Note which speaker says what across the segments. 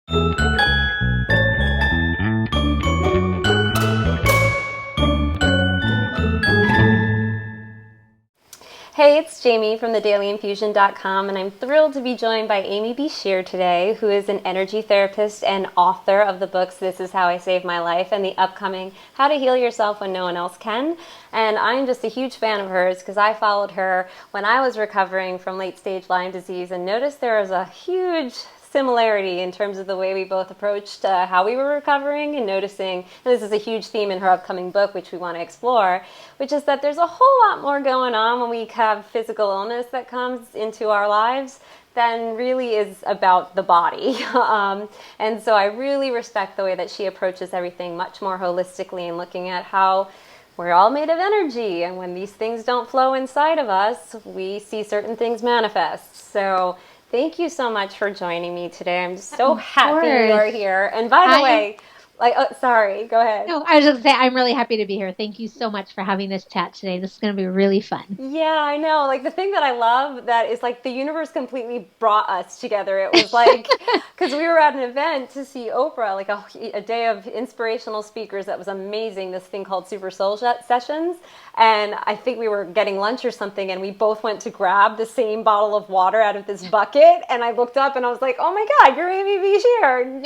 Speaker 1: Hey, it's Jamie from thedailyinfusion.com, and I'm thrilled to be joined by Amy B. Scher today, who is an energy therapist and author of the books This Is How I Saved My Life and the upcoming How to Heal Yourself When No One Else Can. And I'm just a huge fan of hers because I followed her when I was recovering from late-stage Lyme disease and noticed there was a huge similarity in terms of the way we both approached how we were recovering, and noticing, and this is a huge theme in her upcoming book, which we want to explore, which is that there's a whole lot more going on when we have physical illness that comes into our lives than really is about the body. And so I really respect the way that she approaches everything much more holistically and looking at how we're all made of energy, and when these things don't flow inside of us, we see certain things manifest. So thank you so much for joining me today. I'm just so happy you are here. And by the way, sorry, go ahead.
Speaker 2: No, I was just going to say, I'm really happy to be here. Thank you so much for having this chat today. This is going to be really fun.
Speaker 1: Yeah, I know. Like, the thing that I love that is like the universe completely brought us together. It was like, because we were at an event to see Oprah, like a day of inspirational speakers that was amazing, this thing called Super Soul Sessions. And I think we were getting lunch or something, and we both went to grab the same bottle of water out of this bucket. And I looked up and I was like, oh my God, you're Amy B. Scher.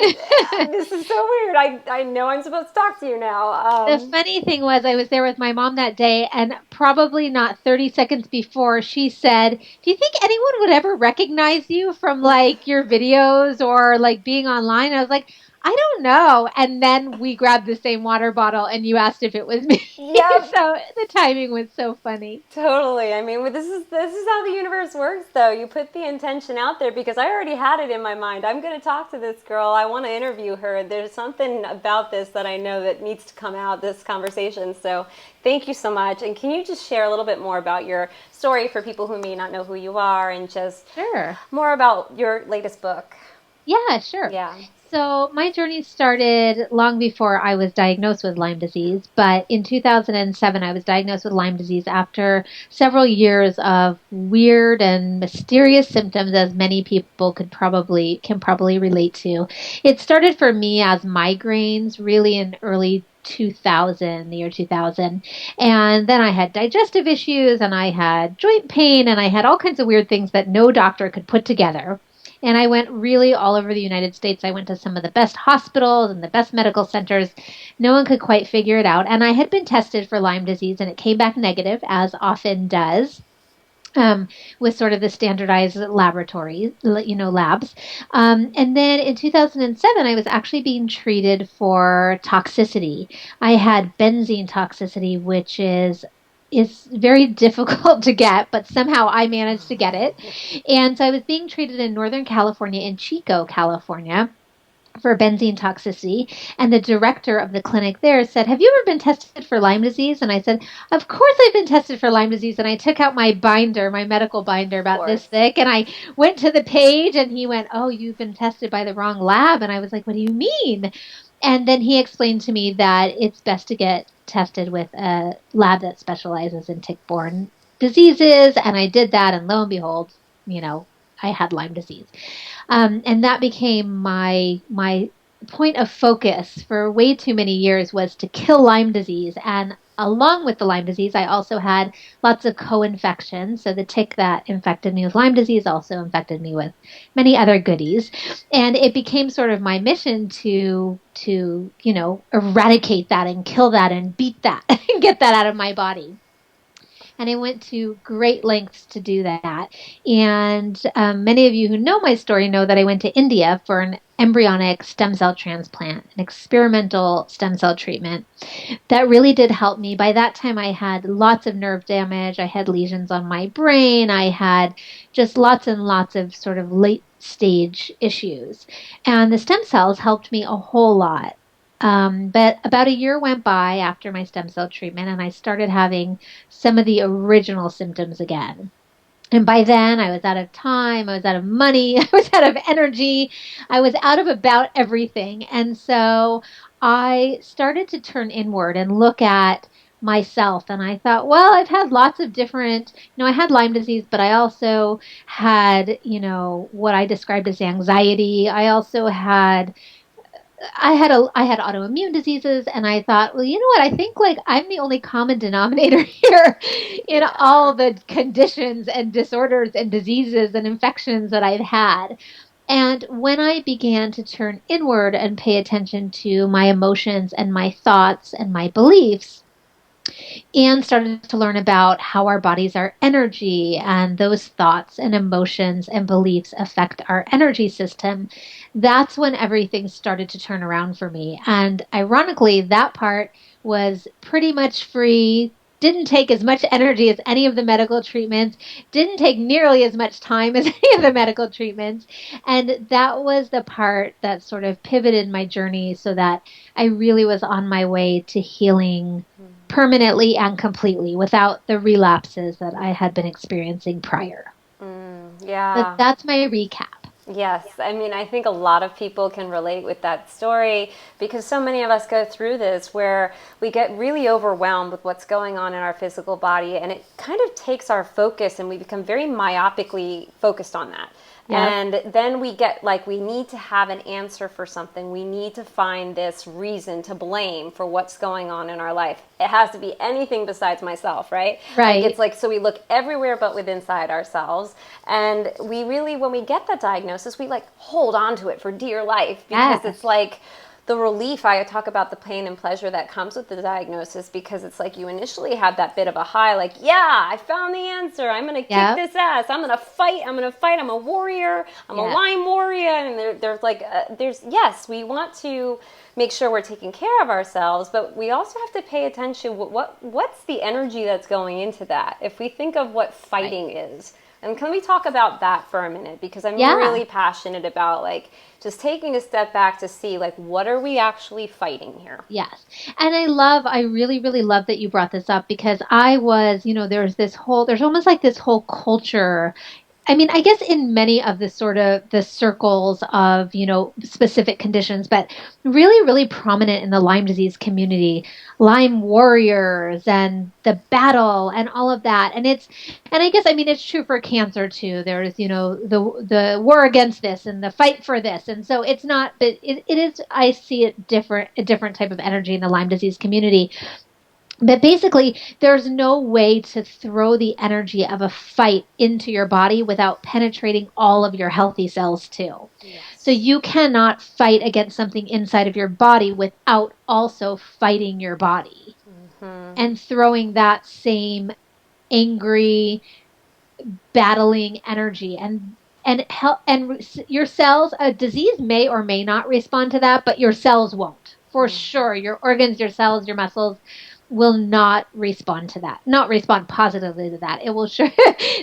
Speaker 1: This is so weird. I know I'm supposed to talk to you now.
Speaker 2: The funny thing was, I was there with my mom that day, and probably not 30 seconds before, she said, do you think anyone would ever recognize you from like your videos or like being online? I was like, I don't know. And then we grabbed the same water bottle and you asked if it was me.
Speaker 1: Yep.
Speaker 2: So the timing was so funny.
Speaker 1: Totally. I mean, this is how the universe works, though. You put the intention out there because I already had it in my mind. I'm going to talk to this girl. I want to interview her. There's something about this that I know that needs to come out, this conversation. So thank you so much. And can you just share a little bit more about your story for people who may not know who you are, and just more about your latest book?
Speaker 2: Yeah, sure.
Speaker 1: Yeah.
Speaker 2: So my journey started long before I was diagnosed with Lyme disease, but in 2007 I was diagnosed with Lyme disease after several years of weird and mysterious symptoms, as many people can probably relate to. It started for me as migraines really in early 2000, the year 2000. And then I had digestive issues, and I had joint pain, and I had all kinds of weird things that no doctor could put together. And I went really all over the United States. I went to some of the best hospitals and the best medical centers. No one could quite figure it out. And I had been tested for Lyme disease, and it came back negative, as often does, with sort of the standardized laboratories, labs. And then in 2007, I was actually being treated for toxicity. I had benzene toxicity, which is very difficult to get, but somehow I managed to get it. And so I was being treated in Northern California, in Chico, California, for benzene toxicity. And the director of the clinic there said, have you ever been tested for Lyme disease? And I said, of course I've been tested for Lyme disease. And I took out my binder, my medical binder about this thick, and I went to the page, and he went, oh, you've been tested by the wrong lab. And I was like, what do you mean? And then he explained to me that it's best to get tested with a lab that specializes in tick-borne diseases. And I did that, and lo and behold, I had Lyme disease. And that became my point of focus for way too many years, was to kill Lyme disease. And along with the Lyme disease, I also had lots of co-infections. So the tick that infected me with Lyme disease also infected me with many other goodies. And it became sort of my mission to eradicate that and kill that and beat that and get that out of my body. And I went to great lengths to do that. And many of you who know my story know that I went to India for an embryonic stem cell transplant, an experimental stem cell treatment that really did help me. By that time, I had lots of nerve damage. I had lesions on my brain. I had just lots and lots of sort of late stage issues. And the stem cells helped me a whole lot. But about a year went by after my stem cell treatment, and I started having some of the original symptoms again. And by then, I was out of time, I was out of money, I was out of energy, I was out of about everything. And so I started to turn inward and look at myself. And I thought, well, I've had lots of different, I had Lyme disease, but I also had, what I described as anxiety. I had autoimmune diseases, and I thought, well, you know what? I think like I'm the only common denominator here in
Speaker 1: Yeah.
Speaker 2: all the conditions and disorders and diseases and infections that I've had. And when I began to turn inward and pay attention to my emotions and my thoughts and my beliefs, and started to learn about how our bodies are energy and those thoughts and emotions and beliefs affect our energy system, that's when everything started to turn around for me. And ironically, that part was pretty much free. Didn't take as much energy as any of the medical treatments, didn't take nearly as much time as any of the medical treatments. And that was the part that sort of pivoted my journey so that I really was on my way to healing permanently and completely without the relapses that I had been experiencing prior. But
Speaker 1: Yeah.
Speaker 2: that's my recap.
Speaker 1: Yes, I mean, I think a lot of people can relate with that story because so many of us go through this where we get really overwhelmed with what's going on in our physical body, and it kind of takes our focus and we become very myopically focused on that.
Speaker 2: Yep.
Speaker 1: And then we get like, we need to have an answer for something. We need to find this reason to blame for what's going on in our life. It has to be anything besides myself, right? Like,
Speaker 2: Right.
Speaker 1: it's like, so we look everywhere but within inside ourselves. And we really, when we get that diagnosis, we like hold on to it for dear life because
Speaker 2: Yes.
Speaker 1: it's like, the relief. I talk about the pain and pleasure that comes with the diagnosis because it's like you initially have that bit of a high, like, yeah, I found the answer. I'm going to kick
Speaker 2: Yep.
Speaker 1: this ass. I'm going to fight. I'm going to fight. I'm a warrior. I'm a
Speaker 2: Yeah.
Speaker 1: Lyme warrior. And there's like, yes, we want to make sure we're taking care of ourselves, but we also have to pay attention. What's the energy that's going into that? If we think of what
Speaker 2: Right.
Speaker 1: fighting is, and can we talk about that for a minute? Because I'm
Speaker 2: Yeah.
Speaker 1: really passionate about like just taking a step back to see like what are we actually fighting here?
Speaker 2: Yes. And I really, really love that you brought this up because there's almost like this whole culture. I mean, I guess in many of the sort of the circles of, specific conditions, but really, really prominent in the Lyme disease community, Lyme warriors and the battle and all of that. And I guess, I mean, it's true for cancer too. There's, the war against this and the fight for this. And so it's not, but it is, I see it a different type of energy in the Lyme disease community. But basically, there's no way to throw the energy of a fight into your body without penetrating all of your healthy cells too. So
Speaker 1: Yes.
Speaker 2: you cannot fight against something inside of your body without also fighting your body and throwing that same angry, battling energy and help and your cells, a disease may or may not respond to that, but your cells won't for sure. Your organs, your cells, your muscles will not respond to that, not respond positively to that. It will sure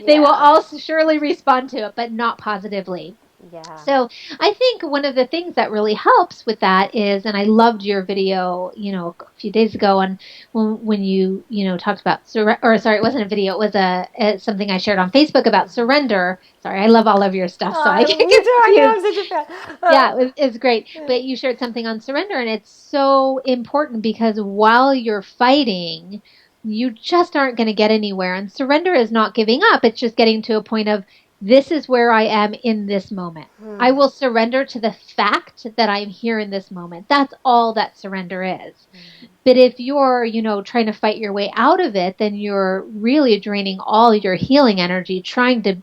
Speaker 2: they will
Speaker 1: Yeah.
Speaker 2: also surely respond to it, but not positively.
Speaker 1: Yeah.
Speaker 2: So I think one of the things that really helps with that is, and I loved your video, a few days ago on when you talked about or sorry, it wasn't a video, it was something I shared on Facebook about surrender. Sorry, I love all of your stuff, so I
Speaker 1: Oh,
Speaker 2: get
Speaker 1: me too. I know.
Speaker 2: confused.
Speaker 1: I'm such a fan.
Speaker 2: Yeah, it's great. But you shared something on surrender, and it's so important because while you're fighting, you just aren't going to get anywhere. And surrender is not giving up, it's just getting to a point of this is where I am in this moment. I will surrender to the fact that I'm here in this moment. That's all that surrender is. But if you're, trying to fight your way out of it, then you're really draining all your healing energy trying to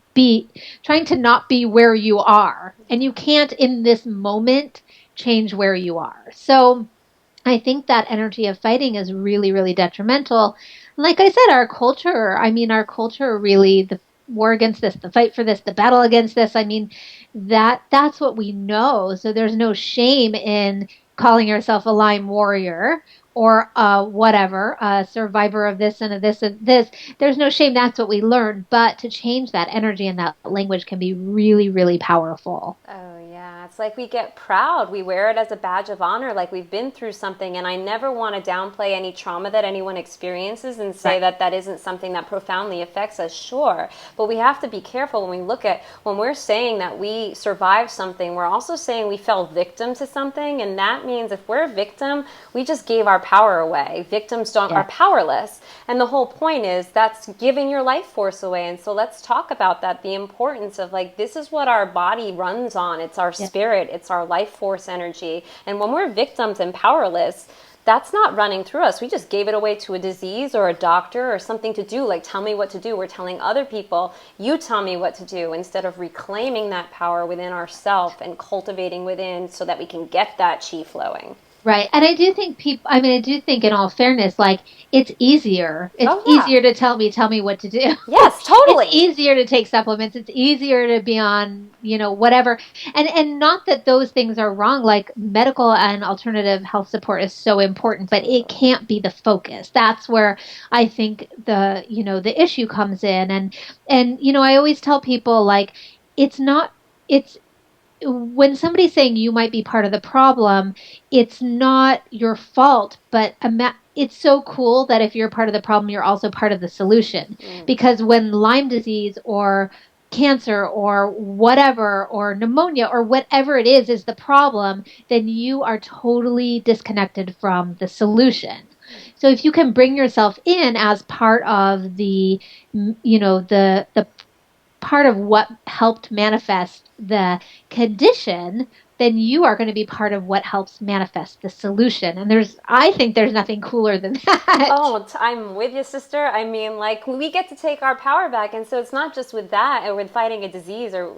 Speaker 2: not be where you are. And you can't in this moment change where you are. So I think that energy of fighting is really, really detrimental. Like I said, our culture really, the war against this, the fight for this, the battle against this, I mean, that's what we know. So there's no shame in calling yourself a Lyme warrior or whatever, a survivor of this and of this and this. There's no shame. That's what we learned. But to change that energy and that language can be really, really powerful.
Speaker 1: Oh, yeah. It's like we get proud. We wear it as a badge of honor, like we've been through something. And I never want to downplay any trauma that anyone experiences and say
Speaker 2: Right.
Speaker 1: that that isn't something that profoundly affects us, sure. But we have to be careful when we're saying that we survived something, we're also saying we fell victim to something. And that means if we're a victim, we just gave our power away. Victims don't
Speaker 2: Yeah.
Speaker 1: are powerless. And the whole point is that's giving your life force away. And so let's talk about that, the importance of like, this is what our body runs on. It's our
Speaker 2: Yeah.
Speaker 1: spirit, it's our life force energy. And when we're victims and powerless, that's not running through us. We just gave it away to a disease or a doctor or something to do. Like, tell me what to do. We're telling other people, you tell me what to do, instead of reclaiming that power within ourselves and cultivating within so that we can get that chi flowing.
Speaker 2: Right. And I do think I do think in all fairness, like it's easier. It's
Speaker 1: Oh, yeah.
Speaker 2: easier to tell me what to do.
Speaker 1: Yes,
Speaker 2: It's
Speaker 1: totally.
Speaker 2: easier to take supplements. It's easier to be on, whatever. And not that those things are wrong. Like medical and alternative health support is so important, but it can't be the focus. That's where I think the issue comes in. And I always tell people like it's not it's when somebody's saying you might be part of the problem, it's not your fault, but it's so cool that if you're part of the problem, you're also part of the solution.
Speaker 1: Mm.
Speaker 2: Because when Lyme disease or cancer or whatever, or pneumonia or whatever it is the problem, then you are totally disconnected from the solution. So if you can bring yourself in as part of the part of what helped manifest the condition, then you are going to be part of what helps manifest the solution. And I think there's nothing cooler than that.
Speaker 1: Oh, I'm with you, sister. I mean, like, we get to take our power back. And so it's not just with that or with fighting a disease or,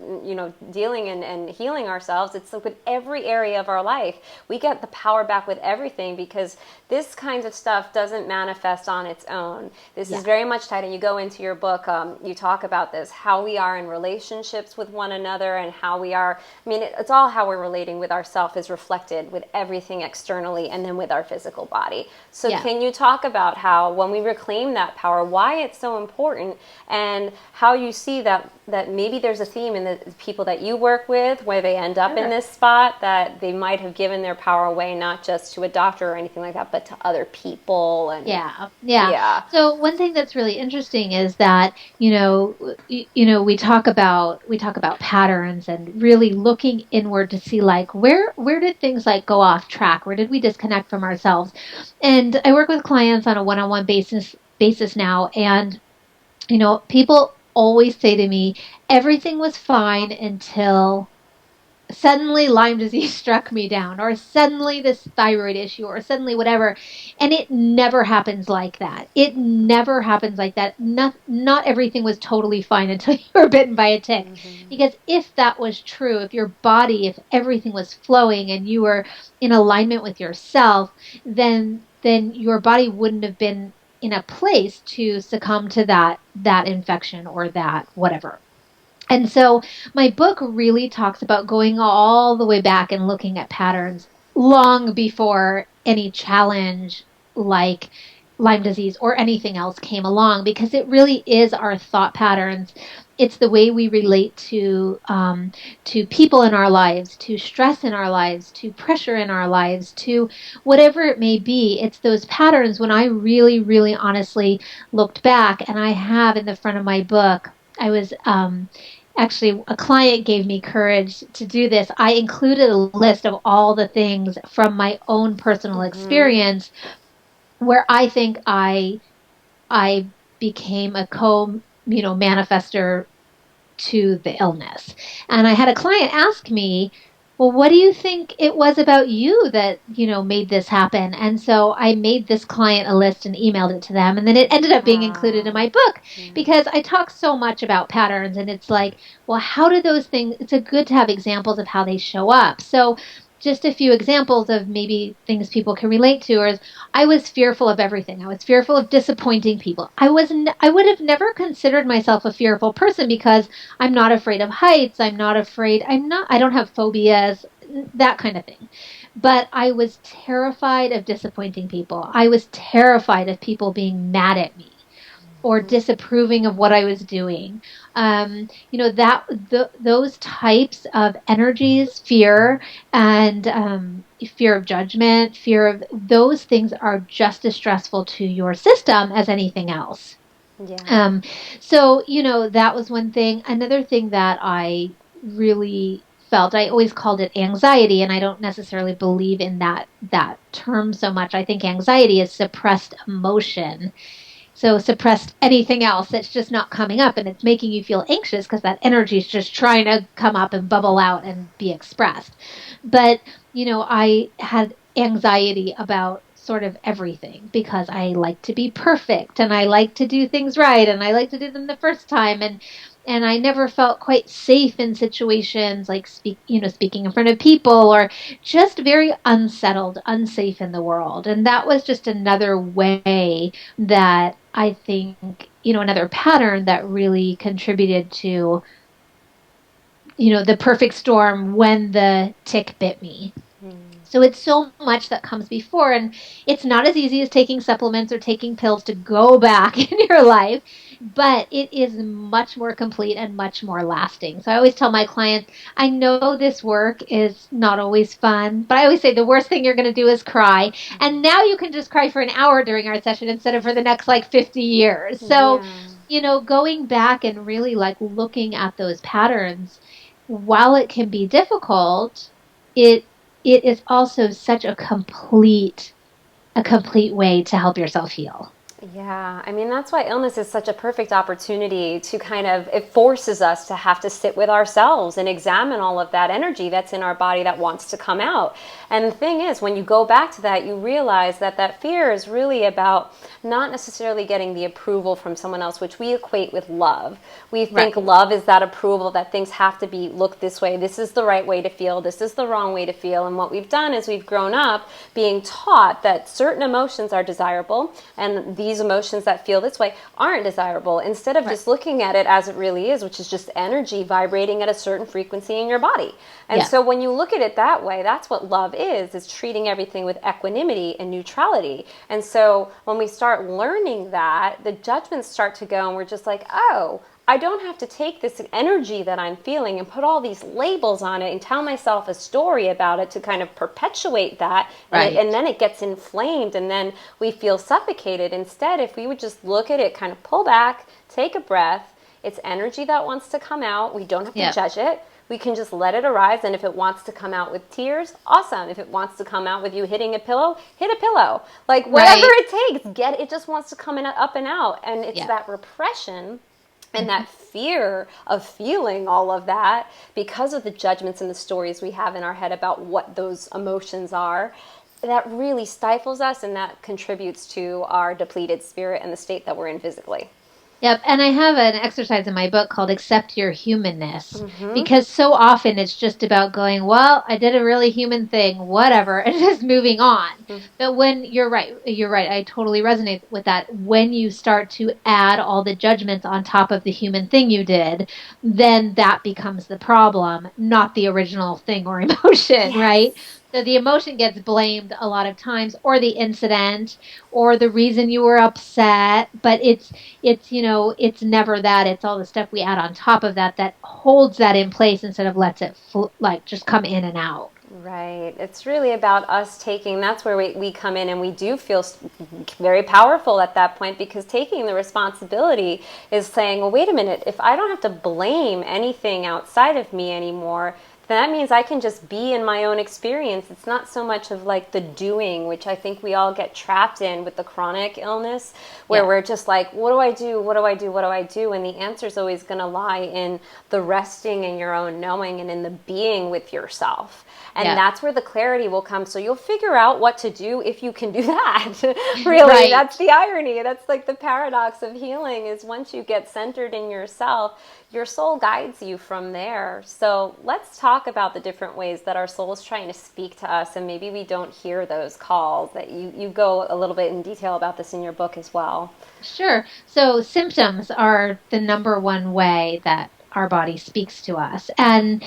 Speaker 1: dealing and healing ourselves. It's like with every area of our life. We get the power back with everything because this kind of stuff doesn't manifest on its own. This is very much tied. And you go into your book, you talk about this, how we are in relationships with one another and how we are. I mean, it's all how we're relating with ourselves is reflected with everything externally and then with our physical body. So can you talk about how when we reclaim that power, why it's so important, and how you see that maybe there's a theme in the people that you work with where they end up in this spot that they might have given their power away, not just to a doctor or anything like that, but to other people. And
Speaker 2: yeah. So one thing that's really interesting is that we talk about patterns and really looking inward to see like where did things like go off track, where did we disconnect from ourselves. And I work with clients on a one-on-one basis now, and people always say to me, everything was fine until suddenly Lyme disease struck me down, or suddenly this thyroid issue, or suddenly whatever. And it never happens like that. It never happens like that. Not everything was totally fine until you were bitten by a tick.
Speaker 1: Mm-hmm.
Speaker 2: Because if that was true, if everything was flowing and you were in alignment with yourself, then your body wouldn't have been in a place to succumb to that infection or that whatever. And so my book really talks about going all the way back and looking at patterns long before any challenge like Lyme disease or anything else came along, because it really is our thought patterns. It's the way we relate to people in our lives, to stress in our lives, to pressure in our lives, to whatever it may be. It's those patterns. When I really, really honestly looked back, and I have in the front of my book, I was actually, a client gave me courage to do this. I included a list of all the things from my own personal
Speaker 1: Mm-hmm.
Speaker 2: experience where I think I became a manifester to the illness. And I had a client ask me, well, what do you think it was about you that, made this happen? And so I made this client a list and emailed it to them. And then it ended up being included in my book because I talk so much about patterns. And it's like, well, how do those things, it's a good to have examples of how they show up. So just a few examples of maybe things people can relate to is I was fearful of everything. I was fearful of disappointing people. I would have never considered myself a fearful person because I'm not afraid of heights. I don't have phobias, that kind of thing. But I was terrified of disappointing people. I was terrified of people being mad at me or disapproving of what I was doing. Those types of energies, fear and fear of judgment, fear of those things are just as stressful to your system as anything else.
Speaker 1: Yeah.
Speaker 2: So, that was one thing. Another thing that I really felt, I always called it anxiety, and I don't necessarily believe in that term so much. I think anxiety is suppressed emotion. So suppressed anything else that's just not coming up, and it's making you feel anxious because that energy is just trying to come up and bubble out and be expressed. But, I had anxiety about sort of everything because I like to be perfect and I like to do things right and I like to do them the first time, and I never felt quite safe in situations like speaking in front of people, or just very unsettled, unsafe in the world. And that was just another way that I think, another pattern that really contributed to, the perfect storm when the tick bit me. So it's so much that comes before, and it's not as easy as taking supplements or taking pills to go back in your life, but it is much more complete and much more lasting. So I always tell my clients, I know this work is not always fun, but I always say the worst thing you're going to do is cry. And now you can just cry for an hour during our session instead of for the next like 50 years. So,
Speaker 1: Yeah.
Speaker 2: going back and really like looking at those patterns, while it can be difficult, it it is also such a complete way to help yourself heal.
Speaker 1: Yeah, I mean, that's why illness is such a perfect opportunity to it forces us to have to sit with ourselves and examine all of that energy that's in our body that wants to come out. And the thing is, when you go back to that, you realize that that fear is really about not necessarily getting the approval from someone else, which we equate with love. We think
Speaker 2: Right.
Speaker 1: love is that approval, that things have to be look this way. This is the right way to feel. This is the wrong way to feel. And what we've done is we've grown up being taught that certain emotions are desirable and these emotions that feel this way aren't desirable, instead of
Speaker 2: Right.
Speaker 1: just looking at it as it really is, which is just energy vibrating at a certain frequency in your body. And
Speaker 2: Yeah.
Speaker 1: so when you look at it that way, that's what love is treating everything with equanimity and neutrality. And so when we start learning that, the judgments start to go, and we're just like, oh, I don't have to take this energy that I'm feeling and put all these labels on it and tell myself a story about it to kind of perpetuate that.
Speaker 2: Right.
Speaker 1: And then it gets inflamed and then we feel suffocated. Instead, if we would just look at it, kind of pull back, take a breath, it's energy that wants to come out. We don't have to
Speaker 2: Yep.
Speaker 1: judge it. We can just let it arise. And if it wants to come out with tears, awesome. If it wants to come out with you hitting a pillow, hit a pillow. Like whatever
Speaker 2: Right.
Speaker 1: it takes, it just wants to come up and out. And it's
Speaker 2: Yeah.
Speaker 1: that repression and that fear of feeling all of that because of the judgments and the stories we have in our head about what those emotions are, that really stifles us, and that contributes to our depleted spirit and the state that we're in physically.
Speaker 2: Yep. And I have an exercise in my book called Accept Your Humanness, because so often it's just about going, well, I did a really human thing, whatever, and just moving on. But when you're right. I totally resonate with that. When you start to add all the judgments on top of the human thing you did, then that becomes the problem, not the original thing or emotion, right?
Speaker 1: Yes.
Speaker 2: So the emotion gets blamed a lot of times, or the incident, or the reason you were upset. But it's never that. It's all the stuff we add on top of that that holds that in place instead of lets it like just come in and out.
Speaker 1: Right. It's really about us taking, that's where we come in, and we do feel very powerful at that point, because taking the responsibility is saying, well, wait a minute, if I don't have to blame anything outside of me anymore, then that means I can just be in my own experience. It's not so much of like the doing, which I think we all get trapped in with the chronic illness, where we're just like, what do I do? What do I do? What do I do? And the answer is always going to lie in the resting in your own knowing and in the being with yourself. And that's where the clarity will come. So you'll figure out what to do if you can do that. Really,
Speaker 2: Right.
Speaker 1: that's the irony. That's like the paradox of healing, is once you get centered in yourself, your soul guides you from there. So let's talk about the different ways that our soul is trying to speak to us, and maybe we don't hear those calls. That you go a little bit in detail about this in your book as well.
Speaker 2: Sure. So symptoms are the number one way that our body speaks to us. And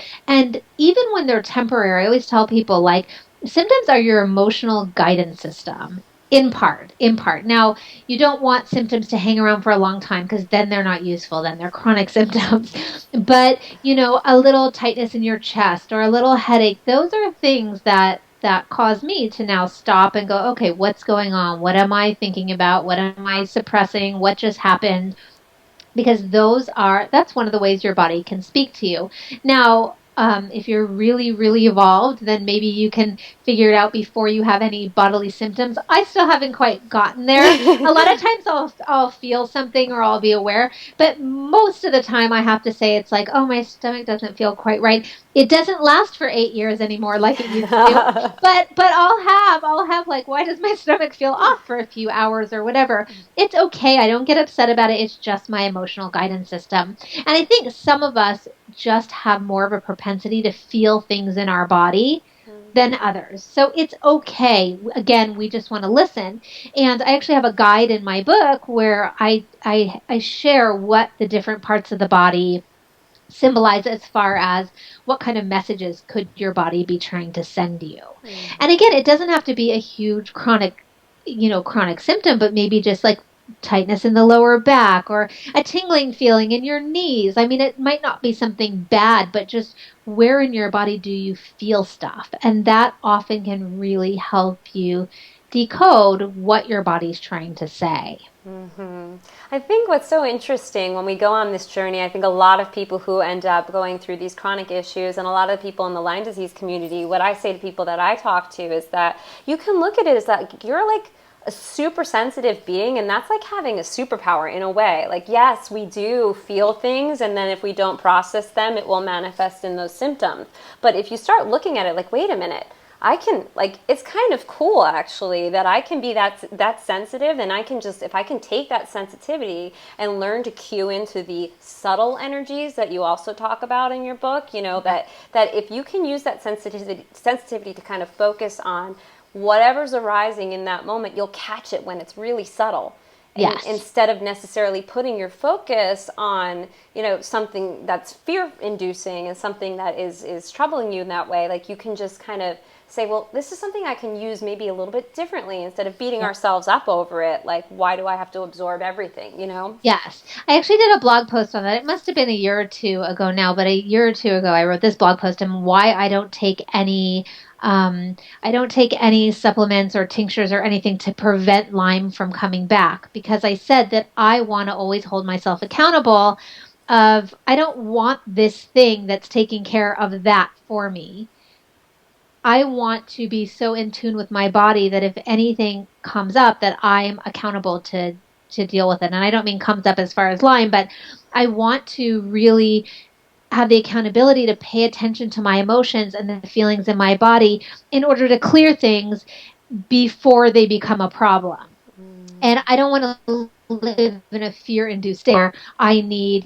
Speaker 2: even when they're temporary, I always tell people, like, symptoms are your emotional guidance system. In part. Now, you don't want symptoms to hang around for a long time, because then they're not useful. Then they're chronic symptoms. But, a little tightness in your chest or a little headache, those are things that cause me to now stop and go, okay, what's going on? What am I thinking about? What am I suppressing? What just happened? Because that's one of the ways your body can speak to you. Now, If you're really, really evolved, then maybe you can figure it out before you have any bodily symptoms. I still haven't quite gotten there. A lot of times I'll feel something or I'll be aware, but most of the time I have to say it's like, oh, my stomach doesn't feel quite right. It doesn't last for 8 years anymore like it used to. But I'll have like, why does my stomach feel off for a few hours or whatever? It's okay. I don't get upset about it. It's just my emotional guidance system. And I think some of us just have more of a propensity to feel things in our body than others. So it's okay. Again, we just want to listen. And I actually have a guide in my book where I share what the different parts of the body symbolize as far as what kind of messages could your body be trying to send you. And again, it doesn't have to be a huge chronic symptom, but maybe just like tightness in the lower back or a tingling feeling in your knees. I mean, it might not be something bad, but just where in your body do you feel stuff? And that often can really help you decode what your body's trying to say.
Speaker 1: I think what's so interesting when we go on this journey, I think a lot of people who end up going through these chronic issues and a lot of people in the Lyme disease community, what I say to people that I talk to is that you can look at it as that you're like a super sensitive being, and that's like having a superpower in a way. Like, yes, we do feel things, and then if we don't process them, it will manifest in those symptoms. But if you start looking at it like, wait a minute, I can, like, it's kind of cool actually that I can be that sensitive, and I can just, if I can take that sensitivity and learn to cue into the subtle energies that you also talk about in your book, you know, that if you can use that sensitivity to kind of focus on whatever's arising in that moment, you'll catch it when it's really subtle.
Speaker 2: Yes.
Speaker 1: Instead of necessarily putting your focus on, you know, something that's fear inducing and something that is troubling you in that way, like you can just kind of say, well, this is something I can use maybe a little bit differently instead of beating ourselves up over it. Like, why do I have to absorb everything, you know?
Speaker 2: Yes. I actually did a blog post on that. It must have been a year or two ago now, but a year or two ago I wrote this blog post on why I don't take any supplements or tinctures or anything to prevent Lyme from coming back, because I said that I want to always hold myself accountable of I don't want this thing that's taking care of that for me. I want to be so in tune with my body that if anything comes up, that I'm accountable to deal with it. And I don't mean comes up as far as Lyme, but I want to really have the accountability to pay attention to my emotions and the feelings in my body in order to clear things before they become a problem. And I don't want to live in a fear-induced state where I need,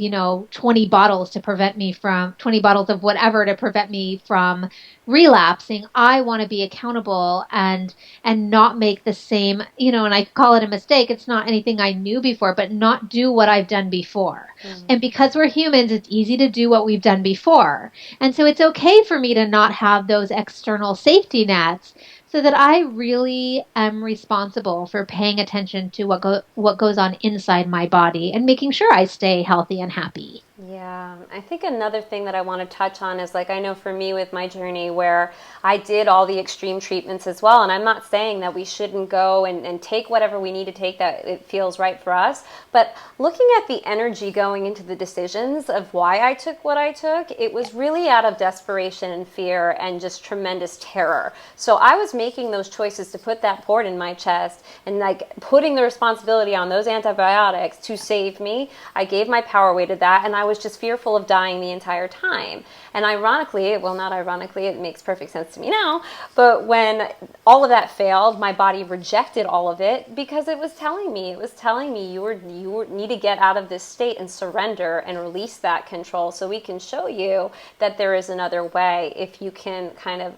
Speaker 2: 20 bottles to prevent me from 20 bottles of whatever to prevent me from relapsing. I want to be accountable and not make the same, and I call it a mistake. It's not anything I knew before, but not do what I've done before. And because we're humans, it's easy to do what we've done before. And so it's okay for me to not have those external safety nets, so that I really am responsible for paying attention to what goes on inside my body and making sure I stay healthy and happy.
Speaker 1: Yeah, I think another thing that I want to touch on is, like, I know for me with my journey where I did all the extreme treatments as well, and I'm not saying that we shouldn't go and take whatever we need to take that it feels right for us, but looking at the energy going into the decisions of why I took what I took, it was really out of desperation and fear and just tremendous terror. So I was making those choices to put that port in my chest and like putting the responsibility on those antibiotics to save me. I gave my power away to that, and I was just fearful of dying the entire time. And ironically, well, not ironically, it makes perfect sense to me now, but when all of that failed, my body rejected all of it because it was telling me you need to get out of this state and surrender and release that control, so we can show you that there is another way if you can kind of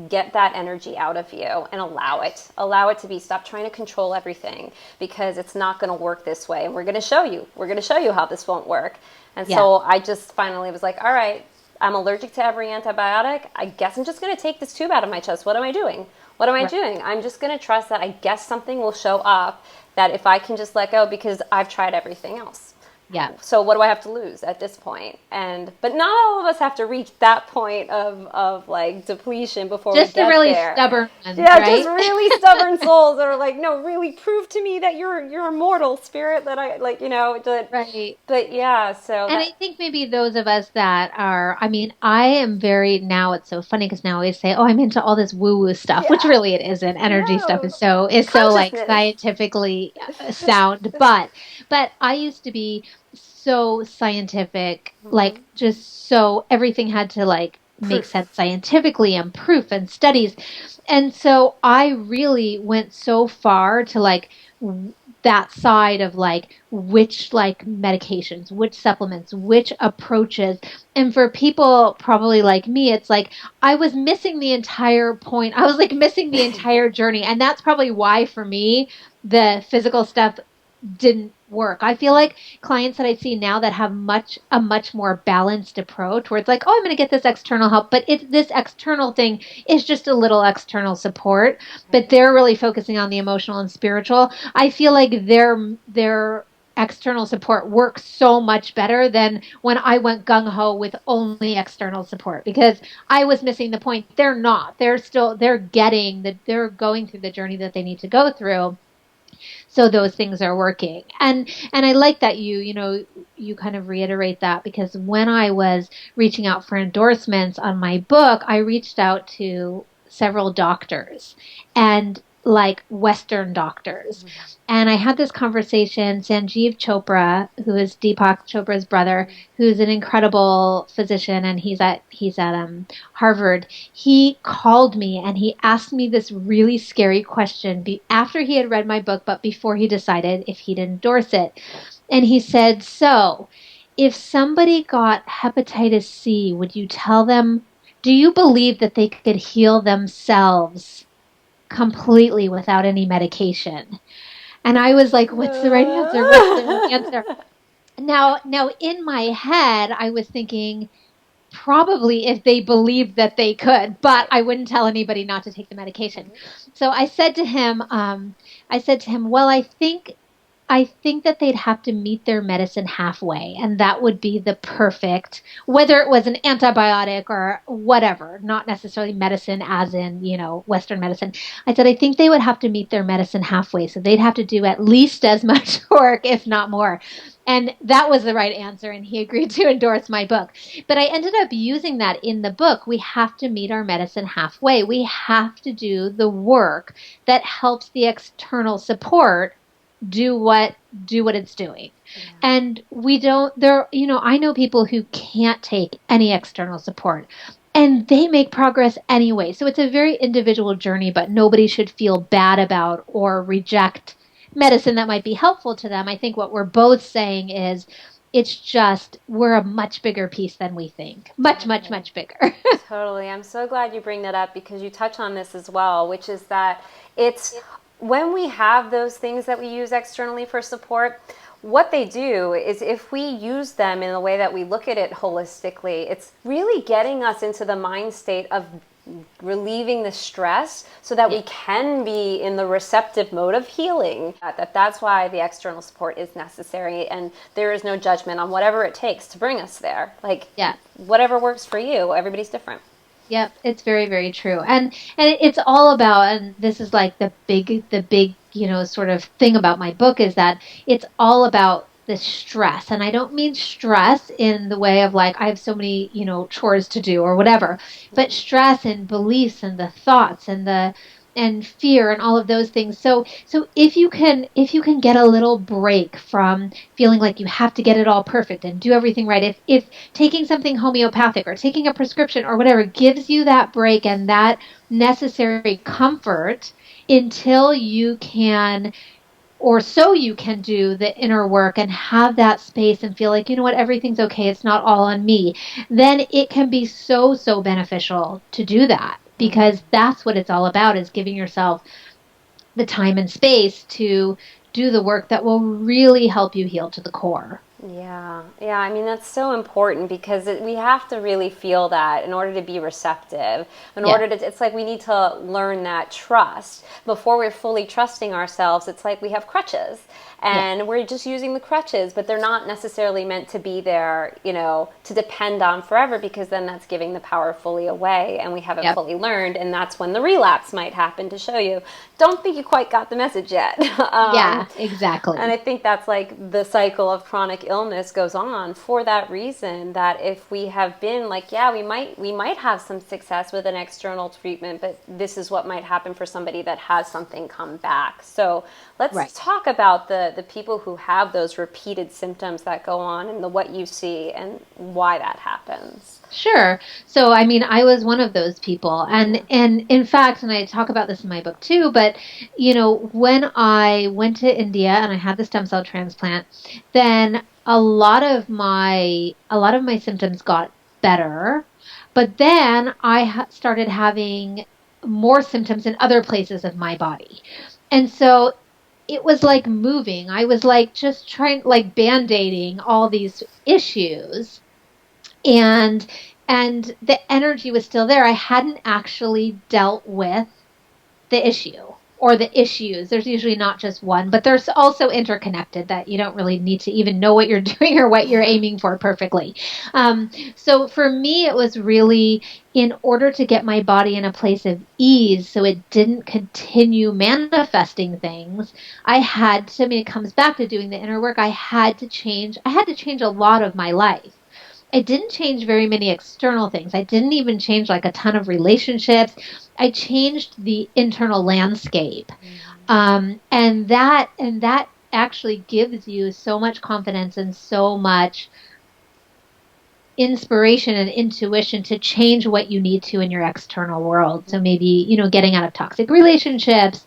Speaker 1: get that energy out of you and allow it to be. Stop trying to control everything, because it's not going to work this way, and we're going to show you how this won't work. And so I just finally was like, all right, I'm allergic to every antibiotic. I guess I'm just going to take this tube out of my chest. What am I doing? I'm just going to trust that I guess something will show up, that if I can just let go, because I've tried everything else.
Speaker 2: Yeah.
Speaker 1: So what do I have to lose at this point? But not all of us have to reach that point of like depletion before we
Speaker 2: Just the
Speaker 1: get
Speaker 2: really
Speaker 1: there.
Speaker 2: stubborn ones,
Speaker 1: Yeah, just
Speaker 2: right?
Speaker 1: really stubborn souls that are like, no, really prove to me that you're immortal, spirit. That I like,
Speaker 2: Right.
Speaker 1: but yeah. So
Speaker 2: And I
Speaker 1: that
Speaker 2: think maybe those of us that are, I mean, I am very, now it's so funny because now I always say, oh, I'm into all this woo woo stuff, which
Speaker 1: yeah,
Speaker 2: really it isn't. Energy stuff
Speaker 1: no
Speaker 2: is so like
Speaker 1: consciousness.
Speaker 2: scientifically sound. But I used to be so scientific, like just so everything had to like make
Speaker 1: Proof.
Speaker 2: sense scientifically and proof and studies. And so I really went so far to like, that side of like which like medications, which supplements, which approaches. And for people probably like me, it's like I was missing the entire point. I was like missing the entire journey. And that's probably why for me, the physical stuff didn't work. I feel like clients that I see now that have a much more balanced approach where it's like, oh, I'm going to get this external help, but this external thing is just a little external support, but they're really focusing on the emotional and spiritual. I feel like their external support works so much better than when I went gung ho with only external support because I was missing the point. They're not. They're going through the journey that they need to go through, so those things are working. And I like that you kind of reiterate that, because when I was reaching out for endorsements on my book, I reached out to several doctors, and like Western doctors. And I had this conversation. Sanjeev Chopra, who is Deepak Chopra's brother, who's an incredible physician, and he's at Harvard. He called me and he asked me this really scary question after he had read my book, but before he decided if he'd endorse it. And he said, "So, if somebody got hepatitis C, would you tell them? Do you believe that they could heal themselves completely without any medication?" And I was like, what's the right answer? What's the right answer? Now in my head, I was thinking probably if they believed that they could, but
Speaker 1: Right.
Speaker 2: I wouldn't tell anybody not to take the medication. So I said to him, well, I think that they'd have to meet their medicine halfway, and that would be the perfect, whether it was an antibiotic or whatever, not necessarily medicine as in, Western medicine. I said, I think they would have to meet their medicine halfway. So they'd have to do at least as much work, if not more. And that was the right answer. And he agreed to endorse my book. But I ended up using that in the book. We have to meet our medicine halfway. We have to do the work that helps the external support do what it's doing.
Speaker 1: Yeah.
Speaker 2: And we don't there I know people who can't take any external support, and they make progress anyway. So it's a very individual journey, but nobody should feel bad about or reject medicine that might be helpful to them. I think what we're both saying is it's just we're a much bigger piece than we think. Much bigger.
Speaker 1: Totally. I'm so glad you bring that up because you touch on this as well, which is that it's when we have those things that we use externally for support, what they do is if we use them in the way that we look at it holistically, it's really getting us into the mind state of relieving the stress so that we can be in the receptive mode of healing. That's why the external support is necessary, and there is no judgment on whatever it takes to bring us there. Like,
Speaker 2: Yeah.
Speaker 1: whatever works for you, everybody's different.
Speaker 2: Yep, it's very, very true. And it's all about, and this is like the big, sort of thing about my book is that it's all about the stress. And I don't mean stress in the way of like I have so many, chores to do or whatever, but stress and beliefs and the thoughts and fear and all of those things. So if you can get a little break from feeling like you have to get it all perfect and do everything right, if taking something homeopathic or taking a prescription or whatever gives you that break and that necessary comfort until you can, or so you can do the inner work and have that space and feel like, you know what, everything's okay, it's not all on me, then it can be so, so beneficial to do that, because that's what it's all about, is giving yourself the time and space to do the work that will really help you heal to the core.
Speaker 1: Yeah, yeah. I mean, that's so important because we have to really feel that in order to be receptive. In
Speaker 2: Yeah.
Speaker 1: order to, it's like we need to learn that trust. Before we're fully trusting ourselves, it's like we have crutches
Speaker 2: Yeah.
Speaker 1: and we're just using the crutches, but they're not necessarily meant to be there, to depend on forever because then that's giving the power fully away and we haven't
Speaker 2: Yep.
Speaker 1: fully learned. And that's when the relapse might happen to show you, don't think you quite got the message yet.
Speaker 2: Yeah,
Speaker 1: And I
Speaker 2: exactly.
Speaker 1: think that's like the cycle of chronic illness goes on for that reason, that if we have been like, yeah, we might have some success with an external treatment, but this is what might happen for somebody that has something come back. So let's
Speaker 2: Right.
Speaker 1: talk about the people who have those repeated symptoms that go on and the what you see and why that happens.
Speaker 2: Sure. So, I mean, I was one of those people.
Speaker 1: Yeah.
Speaker 2: And in fact, and I talk about this in my book too, but when I went to India and I had the stem cell transplant, then a lot of my symptoms got better. But then I started having more symptoms in other places of my body. And so it was like moving. I was like just trying like band-aiding all these issues, and the energy was still there. I hadn't actually dealt with the issue or the issues. There's usually not just one, but there's also interconnected that you don't really need to even know what you're doing or what you're aiming for perfectly. So for me, it was really in order to get my body in a place of ease so it didn't continue manifesting things. I mean, it comes back to doing the inner work. I had to change a lot of my life. I didn't change very many external things. I didn't even change like a ton of relationships. I changed the internal landscape. And that actually gives you so much confidence and so much inspiration and intuition to change what you need to in your external world. So maybe, getting out of toxic relationships,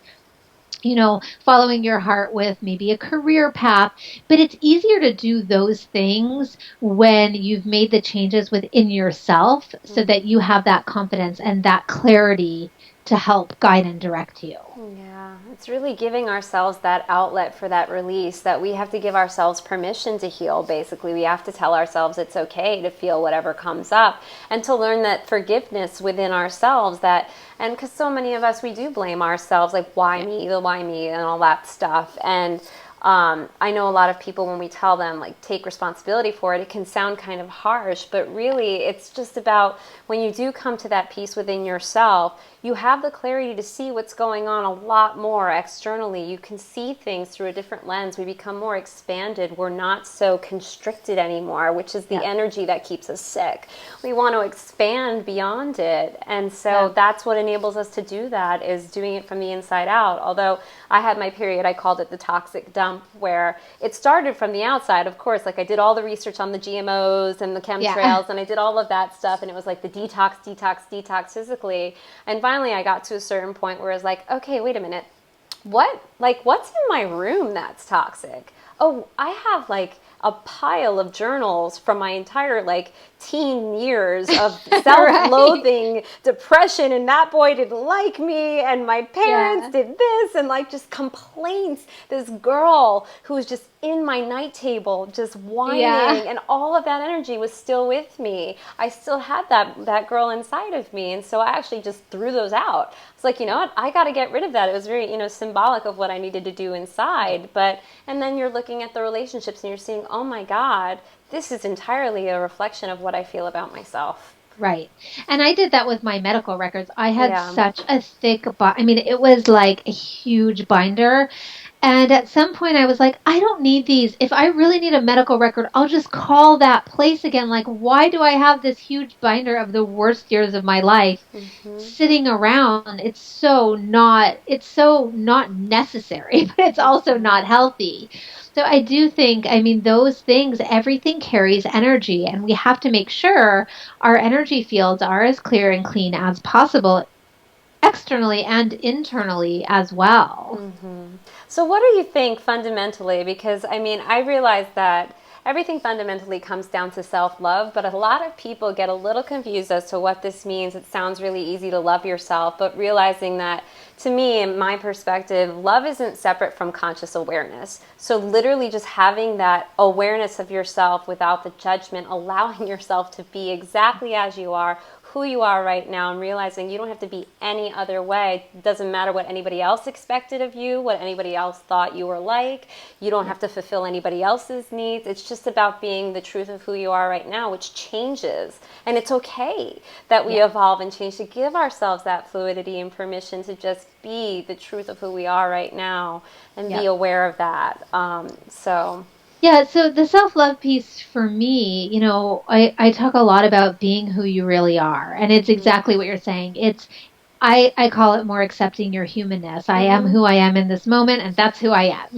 Speaker 2: following your heart with maybe a career path. But it's easier to do those things when you've made the changes within yourself so that you have that confidence and that clarity to help guide and direct you.
Speaker 1: Yeah, it's really giving ourselves that outlet for that release, that we have to give ourselves permission to heal. Basically, we have to tell ourselves it's okay to feel whatever comes up and to learn that forgiveness within ourselves, that, and because so many of us, we do blame ourselves, like, why
Speaker 2: Yeah.
Speaker 1: me, the why me, and all that stuff. And I know a lot of people, when we tell them, like, take responsibility for it, it can sound kind of harsh, but really it's just about when you do come to that peace within yourself, you have the clarity to see what's going on a lot more externally. You can see things through a different lens. We become more expanded. We're not so constricted anymore, which is the
Speaker 2: Yeah.
Speaker 1: energy that keeps us sick. We want to expand beyond it. And
Speaker 2: Yeah.
Speaker 1: so that's what enables us to do that, is doing it from the inside out. Although I had my period, I called it the toxic dump, where it started from the outside, of course. Like, I did all the research on the GMOs and the
Speaker 2: Yeah.
Speaker 1: chemtrails, and I did all of that stuff, and it was like the detox, detox, detox physically. And finally I got to a certain point where I was like, okay, wait a minute. What's in my room that's toxic? Oh, I have like a pile of journals from my entire like teen years of
Speaker 2: Right.
Speaker 1: self-loathing, depression, and that boy didn't like me, and my parents
Speaker 2: Yeah.
Speaker 1: did this, and like just complaints. This girl who was just in my night table just
Speaker 2: Yeah.
Speaker 1: whining, and all of that energy was still with me. I still had that girl inside of me, and so I actually just threw those out. It's like, you know what, I got to get rid of that. It was very, symbolic of what I needed to do inside. But and then you're looking at the relationships and you're seeing, oh my God, this is entirely a reflection of what I feel about myself.
Speaker 2: Right. And I did that with my medical records. I had
Speaker 1: Yeah.
Speaker 2: such a thick I mean, it was like a huge binder. And at some point I was like, I don't need these. If I really need a medical record, I'll just call that place again. Like, why do I have this huge binder of the worst years of my life sitting around? It's so not necessary, but it's also not healthy. So I do think, I mean, those things, everything carries energy, and we have to make sure our energy fields are as clear and clean as possible, externally and internally as well.
Speaker 1: So what do you think fundamentally? Because I mean, I realize that everything fundamentally comes down to self-love, but a lot of people get a little confused as to what this means. It sounds really easy to love yourself, but realizing that, to me, in my perspective, love isn't separate from conscious awareness. So literally just having that awareness of yourself without the judgment, allowing yourself to be exactly as you are, who you are right now, and realizing you don't have to be any other way. It doesn't matter what anybody else expected of you, what anybody else thought you were like. You don't have to fulfill anybody else's needs. It's just about being the truth of who you are right now, which changes. And it's okay that we evolve and change, to give ourselves that fluidity and permission to just be the truth of who we are right now and be aware of that.
Speaker 2: Yeah, so the self-love piece for me, I talk a lot about being who you really are. And it's exactly what you're saying. I call it more accepting your humanness. I am who I am in this moment, and that's who I am.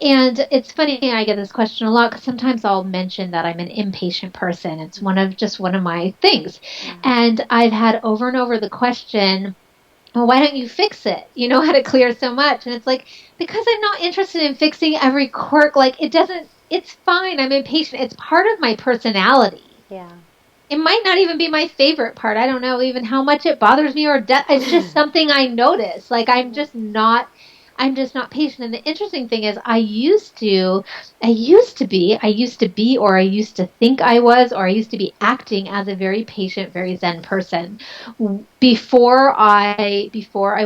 Speaker 2: And it's funny, I get this question a lot because sometimes I'll mention that I'm an impatient person. It's one of my things. And I've had over and over the question, well, why don't you fix it? You know how to clear so much. And it's like, because I'm not interested in fixing every quirk. Like, it's fine. I'm impatient. It's part of my personality.
Speaker 1: Yeah.
Speaker 2: It might not even be my favorite part. I don't know even how much it bothers me, or it's just something I notice. Like, I'm just not patient. And the interesting thing is I used to think I was, or I used to be acting as a very patient, very Zen person before I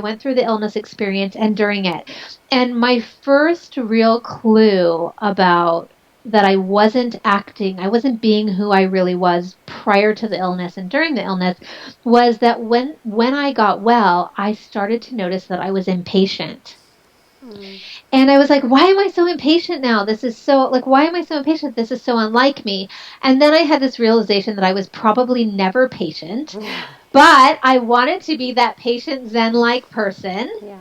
Speaker 2: went through the illness experience and during it. And my first real clue about that I wasn't being who I really was prior to the illness and during the illness, was that when I got well, I started to notice that I was impatient. And I was like, why am I so impatient now? Why am I so impatient? This is so unlike me. And then I had this realization that I was probably never patient, but I wanted to be that patient Zen-like person.
Speaker 1: Yeah.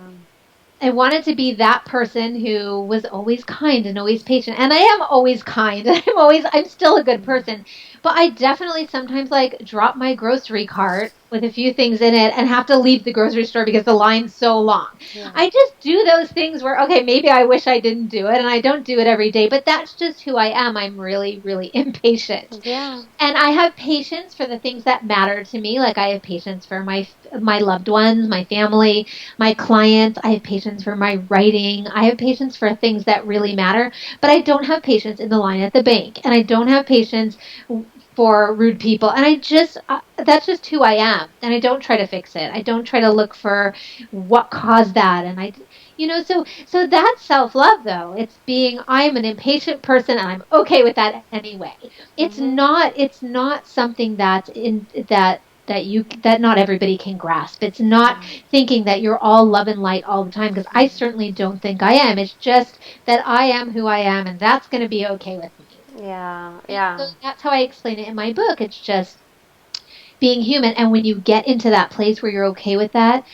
Speaker 2: I wanted to be that person who was always kind and always patient. And I am always kind. I'm still a good person. But I definitely sometimes drop my grocery cart with a few things in it and have to leave the grocery store because the line's so long.
Speaker 1: Yeah.
Speaker 2: I just do those things where, okay, maybe I wish I didn't do it, and I don't do it every day, but that's just who I am. I'm really, really impatient.
Speaker 1: Yeah.
Speaker 2: And I have patience for the things that matter to me. Like, I have patience for my loved ones, my family, my clients. I have patience for my writing. I have patience for things that really matter, but I don't have patience in the line at the bank, and I don't have patience for rude people. And that's just who I am. And I don't try to fix it. I don't try to look for what caused that. So that's self-love, though. I'm an impatient person, and I'm okay with that anyway. It's not something that not everybody can grasp. It's not thinking that you're all love and light all the time, because I certainly don't think I am. It's just that I am who I am, and that's going to be okay with me.
Speaker 1: Yeah.
Speaker 2: And
Speaker 1: Yeah.
Speaker 2: so that's how I explain it in my book. It's just being human. And when you get into that place where you're okay with that,